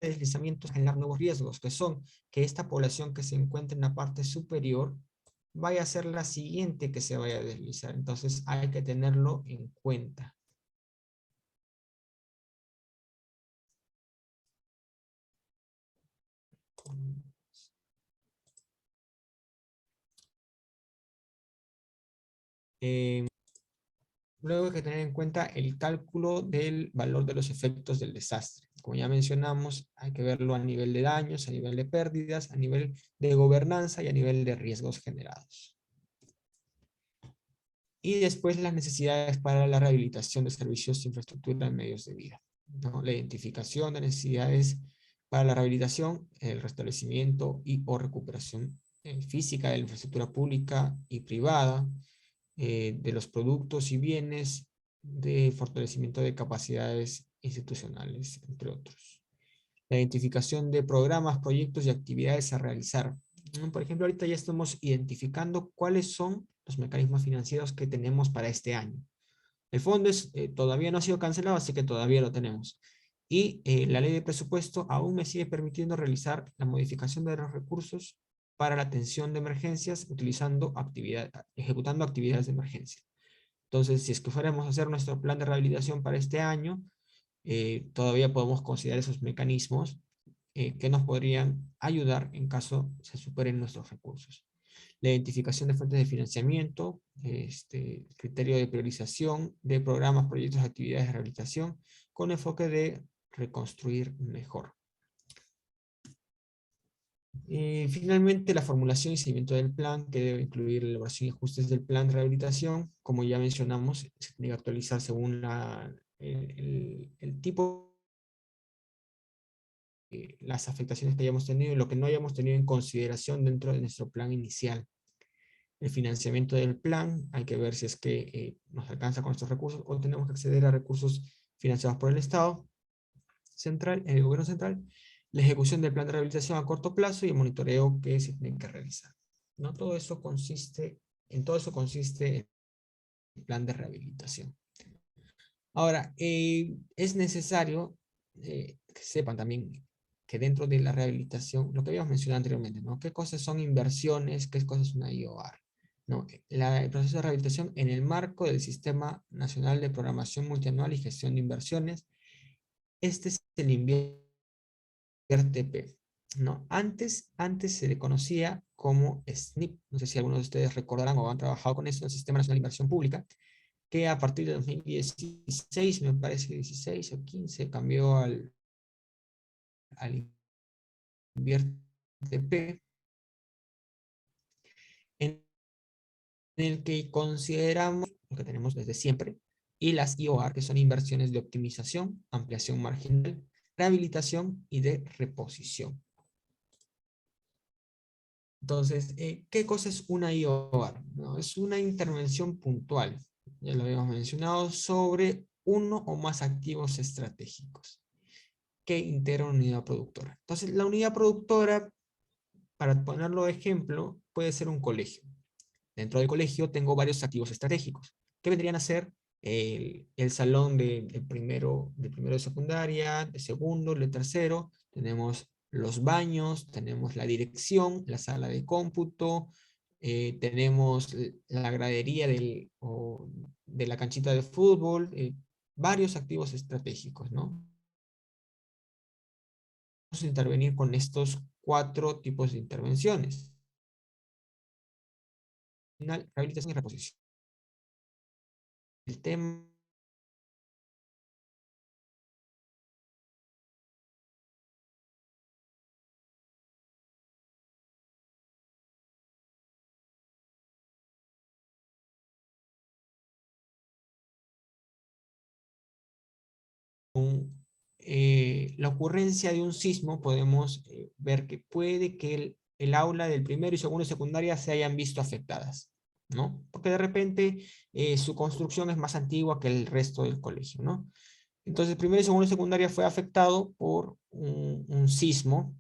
Deslizamientos generar nuevos riesgos, que son que esta población que se encuentra en la parte superior vaya a ser la siguiente que se vaya a deslizar. Entonces hay que tenerlo en cuenta. Luego hay que tener en cuenta el cálculo del valor de los efectos del desastre. Como ya mencionamos, hay que verlo a nivel de daños, a nivel de pérdidas, a nivel de gobernanza y a nivel de riesgos generados. Y después las necesidades para la rehabilitación de servicios, infraestructura y medios de vida, ¿no? La identificación de necesidades para la rehabilitación, el restablecimiento y o recuperación física de la infraestructura pública y privada, de los productos y bienes, de fortalecimiento de capacidades institucionales, entre otros. La identificación de programas, proyectos y actividades a realizar. Por ejemplo, ahorita ya estamos identificando cuáles son los mecanismos financieros que tenemos para este año. El fondo todavía no ha sido cancelado, así que todavía lo tenemos. Y la ley de presupuesto aún me sigue permitiendo realizar la modificación de los recursos para la atención de emergencias ejecutando actividades de emergencia. Entonces, si es que fuéramos a hacer nuestro plan de rehabilitación para este año, todavía podemos considerar esos mecanismos que nos podrían ayudar en caso se superen nuestros recursos. La identificación de fuentes de financiamiento, criterio de priorización de programas, proyectos, actividades de rehabilitación, con enfoque de reconstruir mejor. Finalmente, la formulación y seguimiento del plan, que debe incluir la elaboración y ajustes del plan de rehabilitación. Como ya mencionamos, se tiene que actualizar según el tipo, las afectaciones que hayamos tenido y lo que no hayamos tenido en consideración dentro de nuestro plan inicial. El financiamiento del plan, hay que ver si es que nos alcanza con estos recursos o tenemos que acceder a recursos financiados por el Estado central, el gobierno central, la ejecución del plan de rehabilitación a corto plazo y el monitoreo que se tiene que realizar, ¿no? Todo eso consiste el plan de rehabilitación. Ahora, es necesario que sepan también que dentro de la rehabilitación, lo que habíamos mencionado anteriormente, ¿no? ¿Qué cosas son inversiones? ¿Qué cosas son una IOR? ¿No? El proceso de rehabilitación en el marco del Sistema Nacional de Programación Multianual y Gestión de Inversiones. Este es el INVIERTP, ¿no? Antes se le conocía como SNIP. No sé si algunos de ustedes recordarán o han trabajado con eso, el Sistema Nacional de Inversión Pública, que a partir de 2016, me parece 16 o 15, cambió al INVIERTP, en el que consideramos lo que tenemos desde siempre, y las IOR, que son inversiones de optimización, ampliación marginal, rehabilitación y de reposición. Entonces, ¿qué cosa es una IOR? ¿No? Es una intervención puntual, ya lo habíamos mencionado, sobre uno o más activos estratégicos que integra una unidad productora. Entonces, la unidad productora, para ponerlo de ejemplo, puede ser un colegio. Dentro del colegio tengo varios activos estratégicos, que vendrían a ser el salón de primero de secundaria, de segundo, de tercero, tenemos los baños, tenemos la dirección, la sala de cómputo, tenemos la gradería de la canchita de fútbol, varios activos estratégicos, ¿no? Vamos a intervenir con estos 4 tipos de intervenciones. Rehabilitación y reposición. El tema la ocurrencia de un sismo, podemos ver que puede que el aula del primero y segundo de secundaria se hayan visto afectadas, ¿no? Porque de repente su construcción es más antigua que el resto del colegio, ¿no? Entonces, primero y segundo de secundaria fue afectado por un sismo.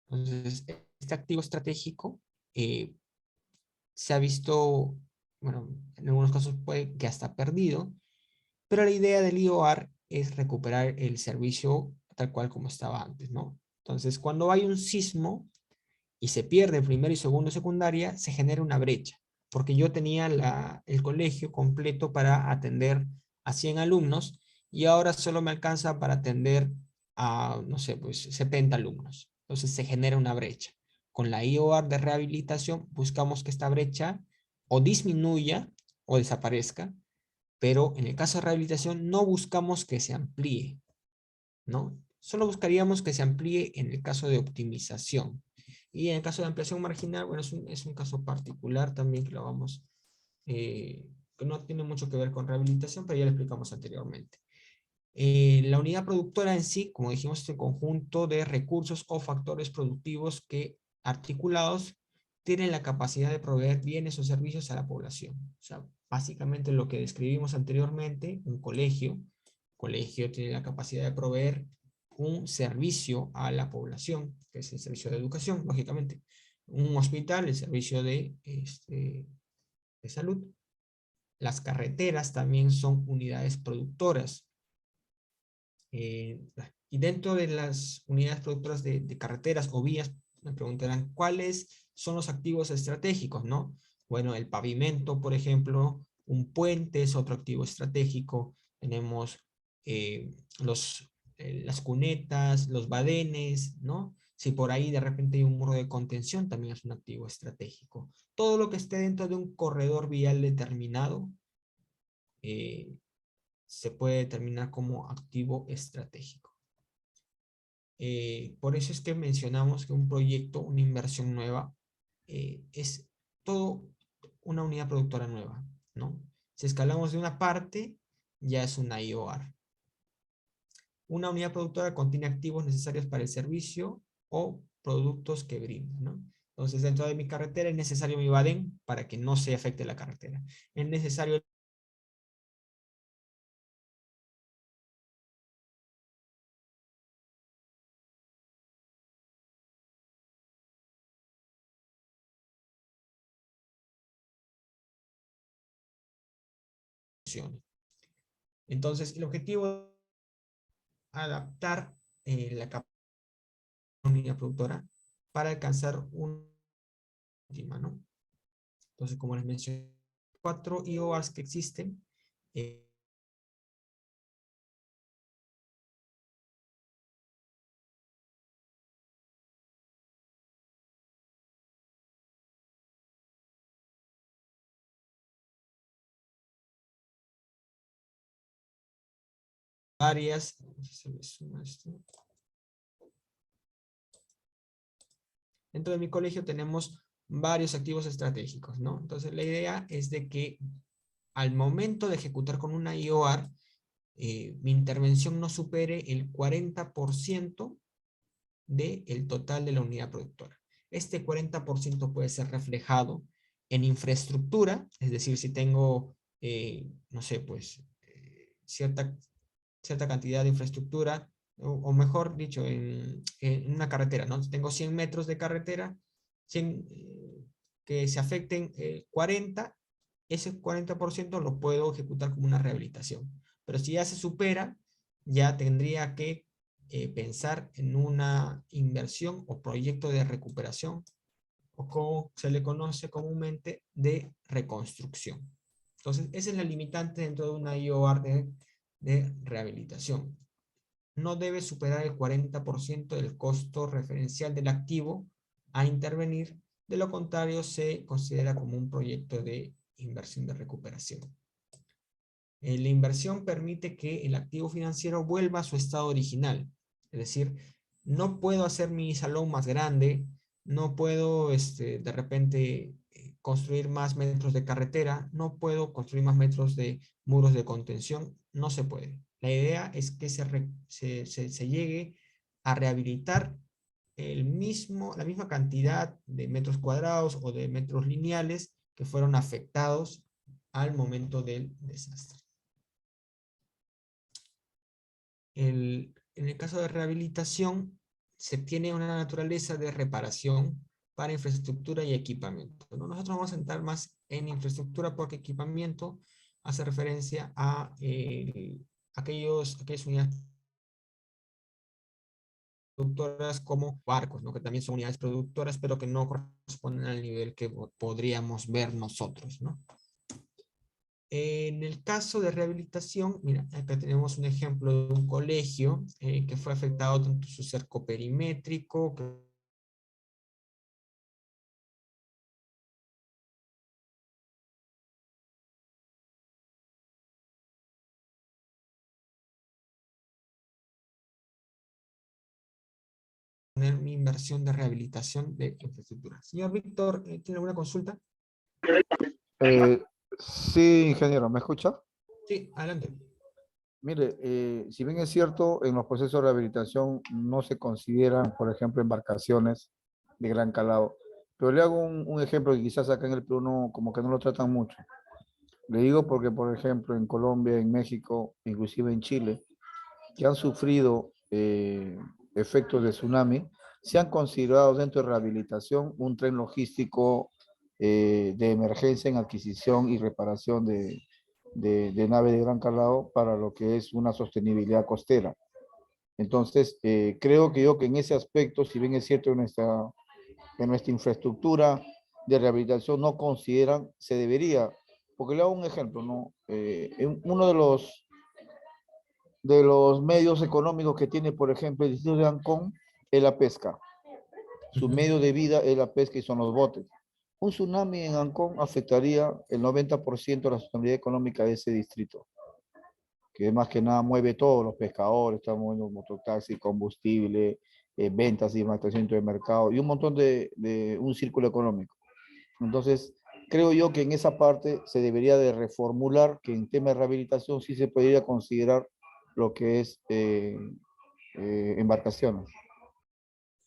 Entonces, este activo estratégico se ha visto, bueno, en algunos casos puede que hasta perdido, pero la idea del IOR es recuperar el servicio tal cual como estaba antes, ¿no? Entonces, cuando hay un sismo y se pierde primero y segundo secundaria, se genera una brecha, porque yo tenía el colegio completo para atender a 100 alumnos y ahora solo me alcanza para atender a, no sé, pues 70 alumnos. Entonces se genera una brecha. Con la IOR de rehabilitación buscamos que esta brecha o disminuya o desaparezca, pero en el caso de rehabilitación no buscamos que se amplíe, ¿no? Solo buscaríamos que se amplíe en el caso de optimización. Y en el caso de ampliación marginal, bueno, es un caso particular también que lo vamos, que no tiene mucho que ver con rehabilitación, pero ya lo explicamos anteriormente. La unidad productora en sí, como dijimos, es el conjunto de recursos o factores productivos que articulados tienen la capacidad de proveer bienes o servicios a la población. O sea, básicamente lo que describimos anteriormente, un colegio tiene la capacidad de proveer un servicio a la población, que es el servicio de educación, lógicamente. Un hospital, el servicio de salud. Las carreteras también son unidades productoras. Y dentro de las unidades productoras de carreteras o vías, me preguntarán cuáles son los activos estratégicos, ¿no? Bueno, el pavimento, por ejemplo, un puente es otro activo estratégico. Tenemos las cunetas, los badenes, ¿no? Si por ahí de repente hay un muro de contención, también es un activo estratégico. Todo lo que esté dentro de un corredor vial determinado, se puede determinar como activo estratégico. Por eso es que mencionamos que un proyecto, una inversión nueva, es todo una unidad productora nueva, ¿no? Si escalamos de una parte, ya es una IOR. Una unidad productora contiene activos necesarios para el servicio o productos que brinda, ¿no? Entonces, dentro de mi carretera es necesario mi badén para que no se afecte la carretera. Es necesario entonces, el objetivo es adaptar la capacidad de la unidad productora para alcanzar una última, ¿no? Entonces, como les mencioné, 4 IORs que existen. Varias. Dentro de mi colegio tenemos varios activos estratégicos, ¿no? Entonces, la idea es de que al momento de ejecutar con una IOR, mi intervención no supere el 40% del total de la unidad productora. este 40% puede ser reflejado en infraestructura, es decir, si tengo, no sé, pues, cierta cantidad de infraestructura, o mejor dicho, en una carretera, ¿no? Si tengo 100 metros de carretera, 100, que se afecten 40, ese 40% lo puedo ejecutar como una rehabilitación. Pero si ya se supera, ya tendría que pensar en una inversión o proyecto de recuperación, o como se le conoce comúnmente, de reconstrucción. Entonces, esa es la limitante dentro de una IOR de rehabilitación. No debe superar el 40% del costo referencial del activo a intervenir, de lo contrario se considera como un proyecto de inversión de recuperación. La inversión permite que el activo financiero vuelva a su estado original, es decir, no puedo hacer mi salón más grande, no puedo de repente construir más metros de carretera, no puedo construir más metros de muros de contención, no se puede. La idea es que se llegue a rehabilitar la misma cantidad de metros cuadrados o de metros lineales que fueron afectados al momento del desastre. En el caso de rehabilitación, se tiene una naturaleza de reparación para infraestructura y equipamiento, ¿no? Nosotros vamos a entrar más en infraestructura porque equipamiento hace referencia a aquellas unidades productoras como barcos, ¿no? Que también son unidades productoras, pero que no corresponden al nivel que podríamos ver nosotros, ¿no? En el caso de rehabilitación, mira, acá tenemos un ejemplo de un colegio que fue afectado tanto su cerco perimétrico, poner mi inversión de rehabilitación de infraestructura. Señor Víctor, ¿tiene alguna consulta? Sí, ingeniero, ¿me escucha? Sí, adelante. Mire, si bien es cierto, en los procesos de rehabilitación no se consideran, por ejemplo, embarcaciones de gran calado, pero le hago un ejemplo que quizás acá en el Perú no, como que no lo tratan mucho. Le digo porque, por ejemplo, en Colombia, en México, inclusive en Chile, que han sufrido efectos de tsunami, se han considerado dentro de rehabilitación un tren logístico de emergencia en adquisición y reparación de nave de gran calado para lo que es una sostenibilidad costera. Entonces, creo que yo que en ese aspecto, si bien es cierto en nuestra infraestructura de rehabilitación no consideran, se debería, porque le hago un ejemplo, ¿no? Uno de los medios económicos que tiene, por ejemplo, el distrito de Ancón es la pesca. Su medio de vida es la pesca y son los botes. Un tsunami en Ancón afectaría el 90% de la sostenibilidad económica de ese distrito, que más que nada mueve todos los pescadores, están moviendo mototaxi, combustible, ventas y mantenimiento de mercado y un montón de un círculo económico. Entonces, creo yo que en esa parte se debería de reformular que en tema de rehabilitación sí se podría considerar lo que es embarcaciones.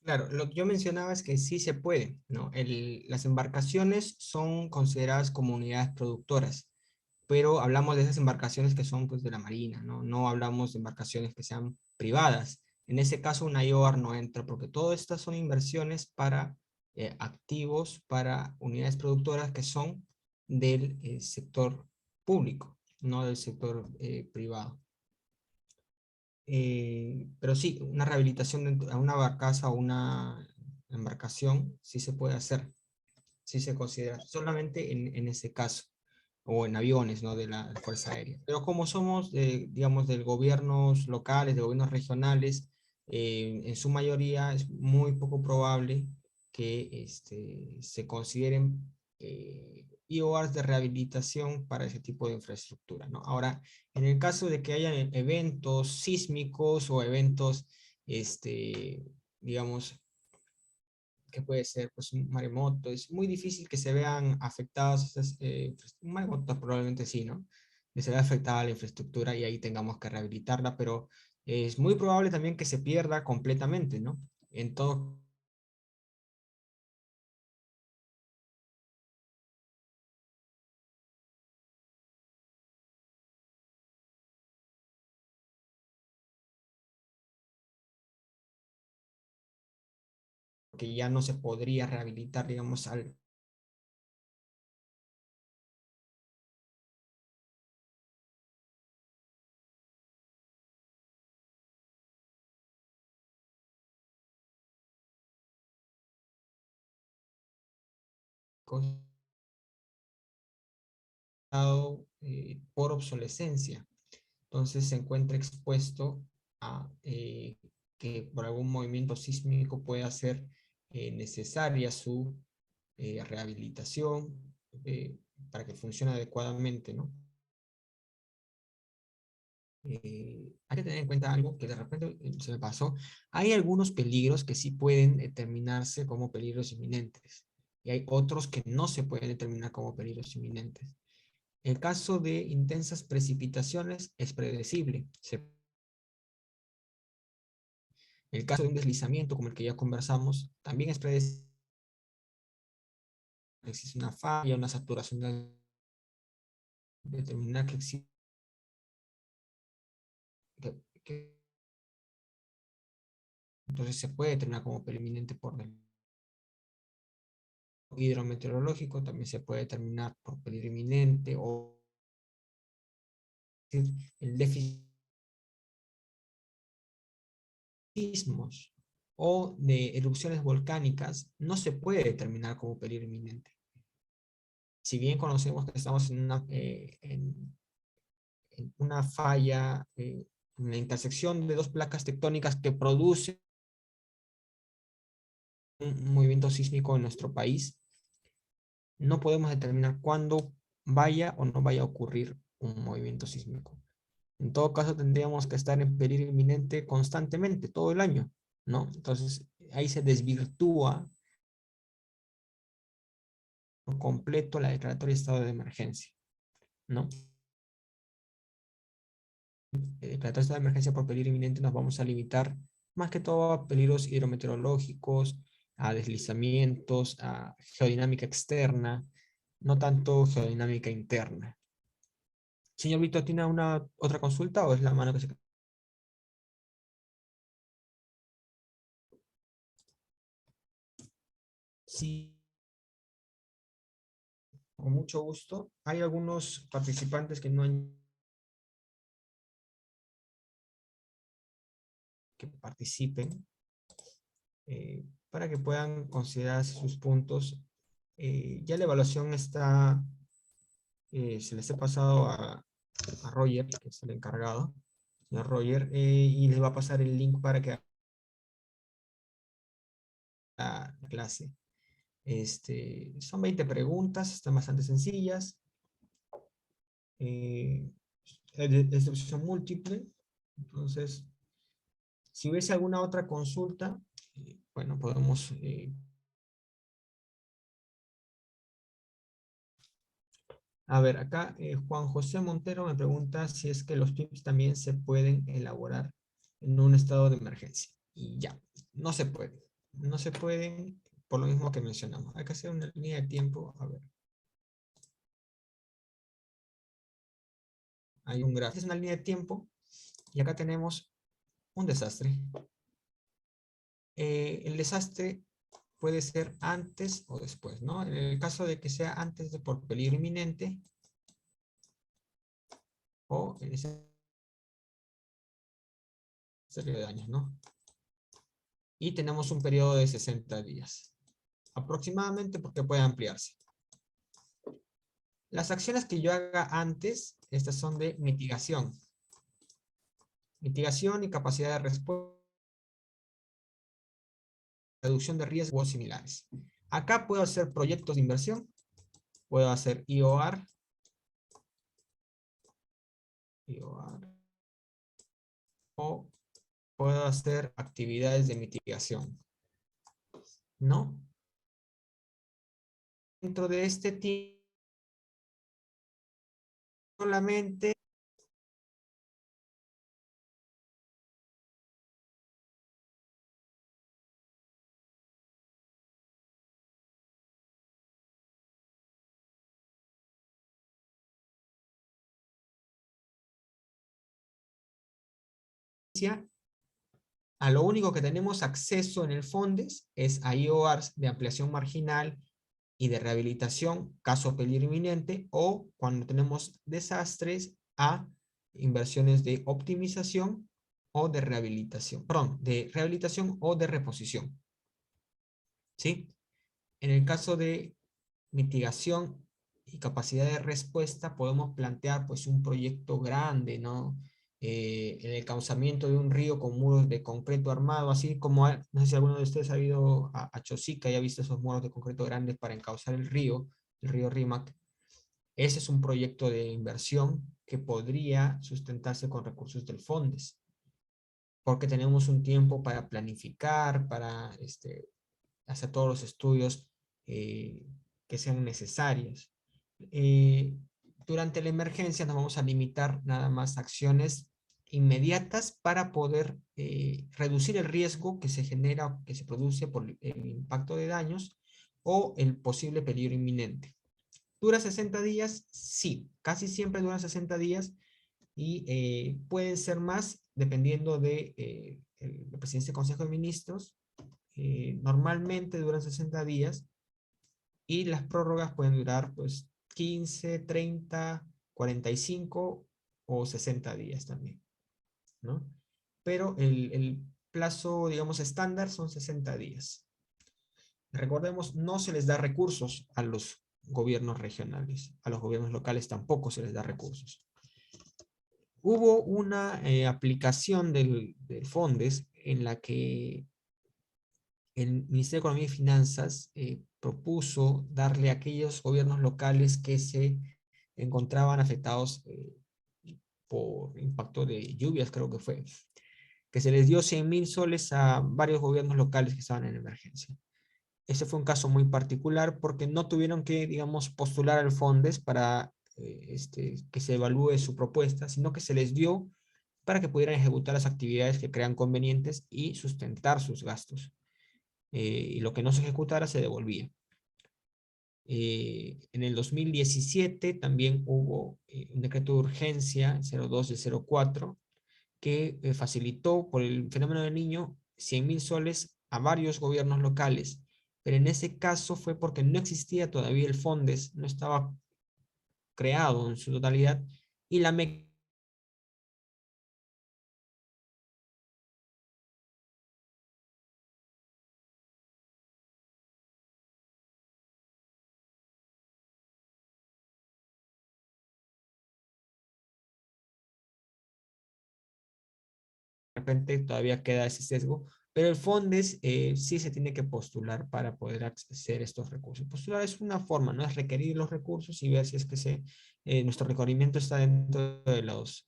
Claro, lo que yo mencionaba es que sí se puede, ¿no? Las embarcaciones son consideradas como unidades productoras, pero hablamos de esas embarcaciones que son pues de la marina, ¿no? No hablamos de embarcaciones que sean privadas. En ese caso una IOR no entra porque todas estas son inversiones para activos, para unidades productoras que son del sector público, no del sector privado. Pero sí, una rehabilitación a una barcaza o una embarcación sí se puede hacer, sí se considera, solamente en ese caso, o en aviones, ¿no? De la Fuerza Aérea. Pero como somos, digamos, de gobiernos locales, de gobiernos regionales, en su mayoría es muy poco probable que se consideren IORs de rehabilitación para ese tipo de infraestructura, ¿no? Ahora, en el caso de que haya eventos sísmicos o eventos, digamos, que puede ser pues un maremoto, es muy difícil que se vean afectados estas, un maremoto probablemente sí, ¿no? Que se vea afectada la infraestructura y ahí tengamos que rehabilitarla, pero es muy probable también que se pierda completamente, ¿no? En todo porque ya no se podría rehabilitar, digamos, al por obsolescencia. Entonces se encuentra expuesto a que por algún movimiento sísmico pueda ser necesaria su rehabilitación para que funcione adecuadamente, ¿no? Hay que tener en cuenta algo que de repente se me pasó. Hay algunos peligros que sí pueden determinarse como peligros inminentes y hay otros que no se pueden determinar como peligros inminentes. El caso de intensas precipitaciones es predecible. El caso de un deslizamiento como el que ya conversamos también es predecible. Existe una falla, una saturación determinada que existe. Entonces se puede determinar como peligro inminente por el hidrometeorológico, también se puede determinar por peligro inminente o el déficit sismos o de erupciones volcánicas no se puede determinar como peligro inminente. Si bien conocemos que estamos en una falla, en la intersección de dos placas tectónicas que producen un movimiento sísmico en nuestro país, no podemos determinar cuándo vaya o no vaya a ocurrir un movimiento sísmico. En todo caso, tendríamos que estar en peligro inminente constantemente, todo el año, ¿no? Entonces, ahí se desvirtúa por completo la declaratoria de estado de emergencia, ¿no? Declaratoria de estado de emergencia por peligro inminente nos vamos a limitar más que todo a peligros hidrometeorológicos, a deslizamientos, a geodinámica externa, no tanto geodinámica interna. Señor Víctor, ¿tiene una otra consulta o es la mano que se... Sí, con mucho gusto. Hay algunos participantes que no han... que participen para que puedan considerar sus puntos. Ya la evaluación está, se les ha pasado a Roger, que es el encargado, señor Roger, y les va a pasar el link para que haga la clase. Son 20 preguntas, están bastante sencillas. Es de opción múltiple. Entonces, si hubiese alguna otra consulta, bueno, podemos... a ver, acá Juan José Montero me pregunta si es que los PIPs también se pueden elaborar en un estado de emergencia. Y ya, no se puede. No se pueden por lo mismo que mencionamos. Hay que hacer una línea de tiempo. A ver. Hay un gráfico. Es una línea de tiempo y acá tenemos un desastre. El desastre puede ser antes o después, ¿no? En el caso de que sea antes de por peligro inminente o en ese serie de daños, ¿no? Y tenemos un periodo de 60 días. Aproximadamente porque puede ampliarse. Las acciones que yo haga antes, estas son de mitigación. Mitigación y capacidad de respuesta, reducción de riesgos similares. Acá puedo hacer proyectos de inversión, puedo hacer IOR, o puedo hacer actividades de mitigación, ¿no? Dentro de este tiempo, solamente A lo único que tenemos acceso en el FONDES es a IORs de ampliación marginal y de rehabilitación, caso peligro inminente, o cuando tenemos desastres, a inversiones de optimización o de rehabilitación, perdón, de rehabilitación o de reposición. ¿Sí? En el caso de mitigación y capacidad de respuesta, podemos plantear pues un proyecto grande, ¿no? En el cauzamiento de un río con muros de concreto armado, así como, no sé si alguno de ustedes ha ido a Chosica y ha visto esos muros de concreto grandes para encauzar el río Rímac. Ese es un proyecto de inversión que podría sustentarse con recursos del FONDES, porque tenemos un tiempo para planificar, para hacer todos los estudios que sean necesarios. Durante la emergencia nos vamos a limitar nada más a acciones inmediatas para poder reducir el riesgo que se genera, que se produce por el impacto de daños o el posible peligro inminente. ¿Dura 60 días? Sí, casi siempre duran 60 días y pueden ser más dependiendo de la presidencia del Consejo de Ministros. Normalmente duran 60 días y las prórrogas pueden durar pues 15, 30, 45 o 60 días también, ¿no? Pero el plazo, digamos, estándar son 60 días. Recordemos, no se les da recursos a los gobiernos regionales, a los gobiernos locales tampoco se les da recursos. Hubo una aplicación del FONDES en la que el Ministerio de Economía y Finanzas propuso darle a aquellos gobiernos locales que se encontraban afectados por impacto de lluvias, creo que fue, que se les dio 100.000 soles a varios gobiernos locales que estaban en emergencia. Ese fue un caso muy particular porque no tuvieron que, digamos, postular al FONDES para que se evalúe su propuesta, sino que se les dio para que pudieran ejecutar las actividades que crean convenientes y sustentar sus gastos. Y lo que no se ejecutara se devolvía. En el 2017 también hubo un decreto de urgencia 02 de 04 que facilitó por el fenómeno del Niño 100.000 soles a varios gobiernos locales, pero en ese caso fue porque no existía todavía el FONDES, no estaba creado en su totalidad y la de repente todavía queda ese sesgo, pero el FONDES sí se tiene que postular para poder acceder a estos recursos. Postular es una forma, no es requerir los recursos y ver si es que nuestro requerimiento está dentro de los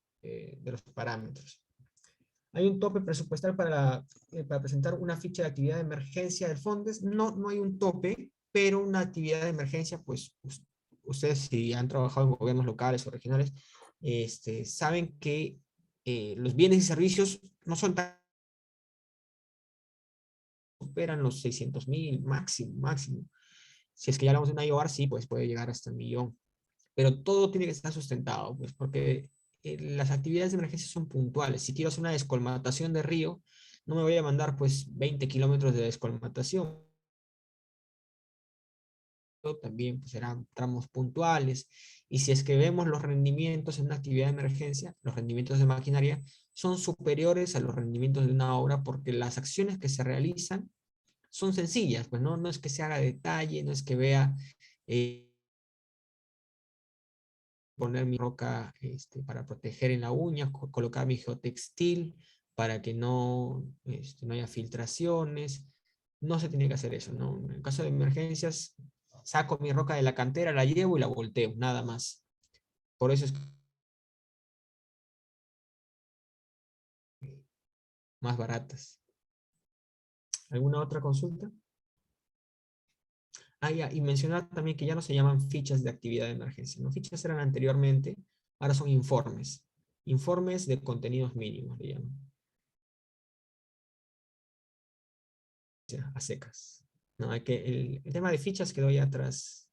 parámetros. ¿Hay un tope presupuestal para presentar una ficha de actividad de emergencia del FONDES? No, no hay un tope, pero una actividad de emergencia, pues ustedes si han trabajado en gobiernos locales o regionales, saben que los bienes y servicios no son tan superan los 600.000 máximo. Si es que ya hablamos de una IOR, sí, pues puede llegar hasta 1.000.000. Pero todo tiene que estar sustentado, pues porque las actividades de emergencia son puntuales. Si quiero hacer una descolmatación de río, no me voy a mandar pues 20 kilómetros de descolmatación. También pues, serán tramos puntuales. Y si es que vemos los rendimientos en una actividad de emergencia, los rendimientos de maquinaria son superiores a los rendimientos de una obra porque las acciones que se realizan son sencillas, pues no es que se haga detalle, no es que vea poner mi roca para proteger en la uña, colocar mi geotextil para que no haya filtraciones. No se tiene que hacer eso, ¿no? En caso de emergencias, saco mi roca de la cantera, la llevo y la volteo, nada más. Por eso es más baratas. ¿Alguna otra consulta? Y mencionar también que ya no se llaman fichas de actividad de emergencia, ¿no? Fichas eran anteriormente, ahora son informes. Informes de contenidos mínimos, le llaman. A secas. No, el tema de fichas quedó ya atrás.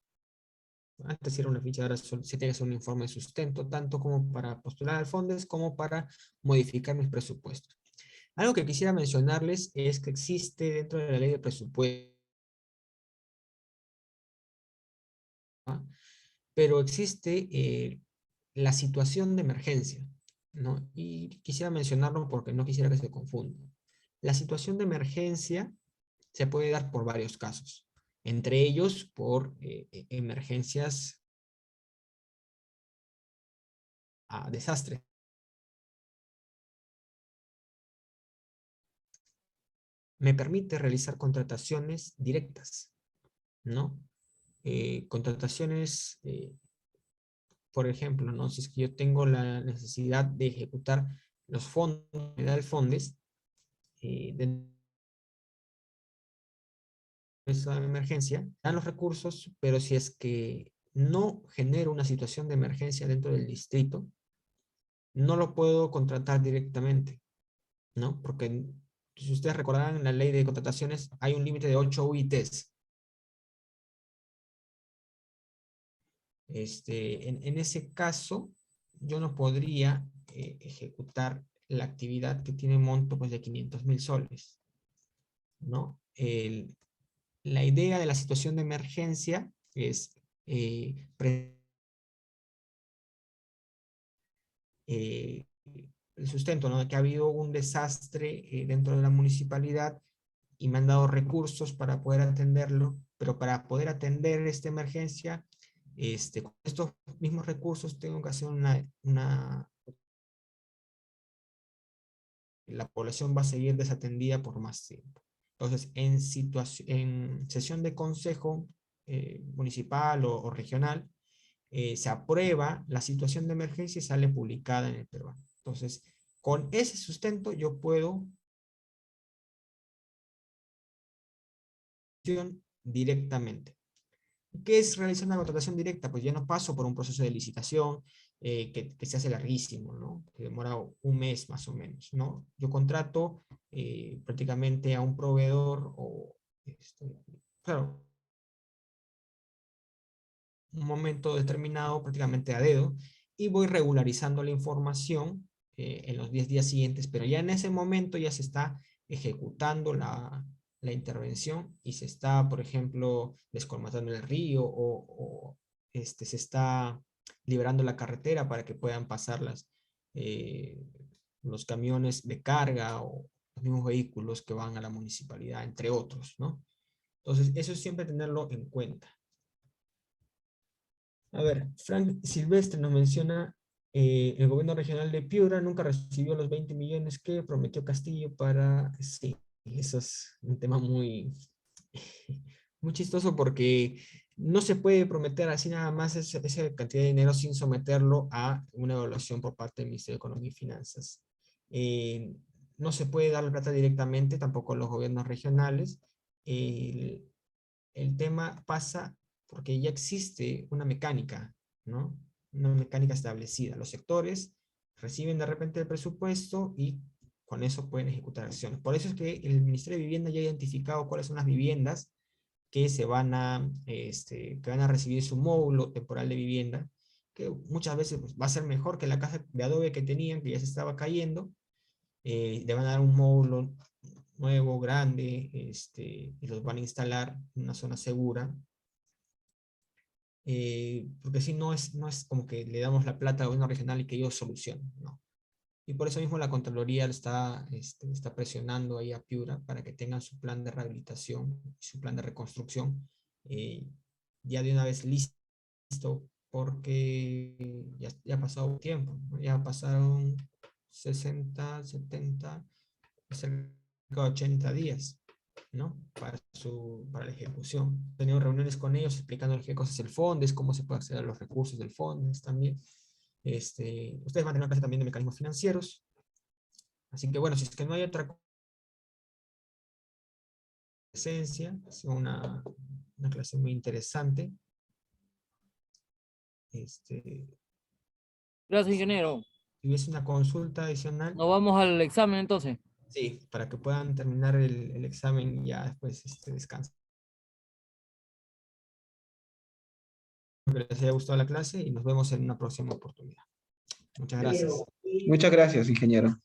Antes era una ficha, ahora se tiene que hacer un informe de sustento, tanto como para postular al FONDES como para modificar mis presupuestos. Algo que quisiera mencionarles es que existe dentro de la ley de presupuesto, ¿ah? Pero existe la situación de emergencia, ¿no? Y quisiera mencionarlo porque no quisiera que se confunda. La situación de emergencia se puede dar por varios casos, entre ellos por emergencias a desastres. Me permite realizar contrataciones directas, ¿no? Contrataciones, por ejemplo, ¿no? Si es que yo tengo la necesidad de ejecutar los fondos, del Fondes, de esa emergencia, dan los recursos, pero si es que no genero una situación de emergencia dentro del distrito, no lo puedo contratar directamente, ¿no? Porque si ustedes recordarán, en la ley de contrataciones hay un límite de 8 UITs. En ese caso, yo no podría ejecutar la actividad que tiene monto pues, de 500.000 soles, ¿no? La idea de la situación de emergencia es el sustento, ¿no? De que ha habido un desastre dentro de la municipalidad y me han dado recursos para poder atenderlo, pero para poder atender esta emergencia, con estos mismos recursos tengo que hacer la población va a seguir desatendida por más tiempo. Entonces, en sesión de consejo municipal o regional, se aprueba la situación de emergencia y sale publicada en el peruano. Entonces, con ese sustento yo puedo directamente. ¿Qué es realizar una contratación directa? Pues ya no paso por un proceso de licitación que se hace larguísimo, ¿no? Que demora un mes más o menos, ¿no? Yo contrato prácticamente a un proveedor o, claro, un momento determinado prácticamente a dedo y voy regularizando la información en los 10 días siguientes, pero ya en ese momento ya se está ejecutando la intervención y se está, por ejemplo, descolmatando el río o se está liberando la carretera para que puedan pasar los camiones de carga o los mismos vehículos que van a la municipalidad, entre otros, ¿no? Entonces, eso es siempre tenerlo en cuenta. A ver, Frank Silvestre nos menciona, el gobierno regional de Piura nunca recibió los 20 millones que prometió Castillo para... Sí, eso es un tema muy, muy chistoso porque no se puede prometer así nada más esa cantidad de dinero sin someterlo a una evaluación por parte del Ministerio de Economía y Finanzas. No se puede dar la plata directamente, tampoco a los gobiernos regionales. El, el tema pasa porque ya existe una mecánica, ¿no? Una mecánica establecida. Los sectores reciben de repente el presupuesto y con eso pueden ejecutar acciones. Por eso es que el Ministerio de Vivienda ya ha identificado cuáles son las viviendas que que van a recibir su módulo temporal de vivienda, que muchas veces pues, va a ser mejor que la casa de adobe que tenían, que ya se estaba cayendo. Le van a dar un módulo nuevo, grande, y los van a instalar en una zona segura, porque si no es como que le damos la plata al gobierno regional y que ellos solucionen, ¿no? Y por eso mismo la Contraloría está presionando ahí a Piura para que tengan su plan de rehabilitación, su plan de reconstrucción, ya de una vez listo, porque ya ha pasado tiempo, ¿no? Ya pasaron 60, 70, cerca de 80 días, ¿no? Para la ejecución. He tenido reuniones con ellos explicándoles qué cosas es el Fondes, cómo se puede acceder a los recursos del Fondes también. Ustedes van a tener clase también de mecanismos financieros. Así que bueno, si es que no hay otra presencia, ha sido una clase muy interesante. Gracias, ingeniero. Si hubiese una consulta adicional, Nos vamos al examen entonces. sí, para que puedan terminar el examen y ya después descansen. Espero que les haya gustado la clase y nos vemos en una próxima oportunidad. Muchas gracias. Muchas gracias, ingeniero.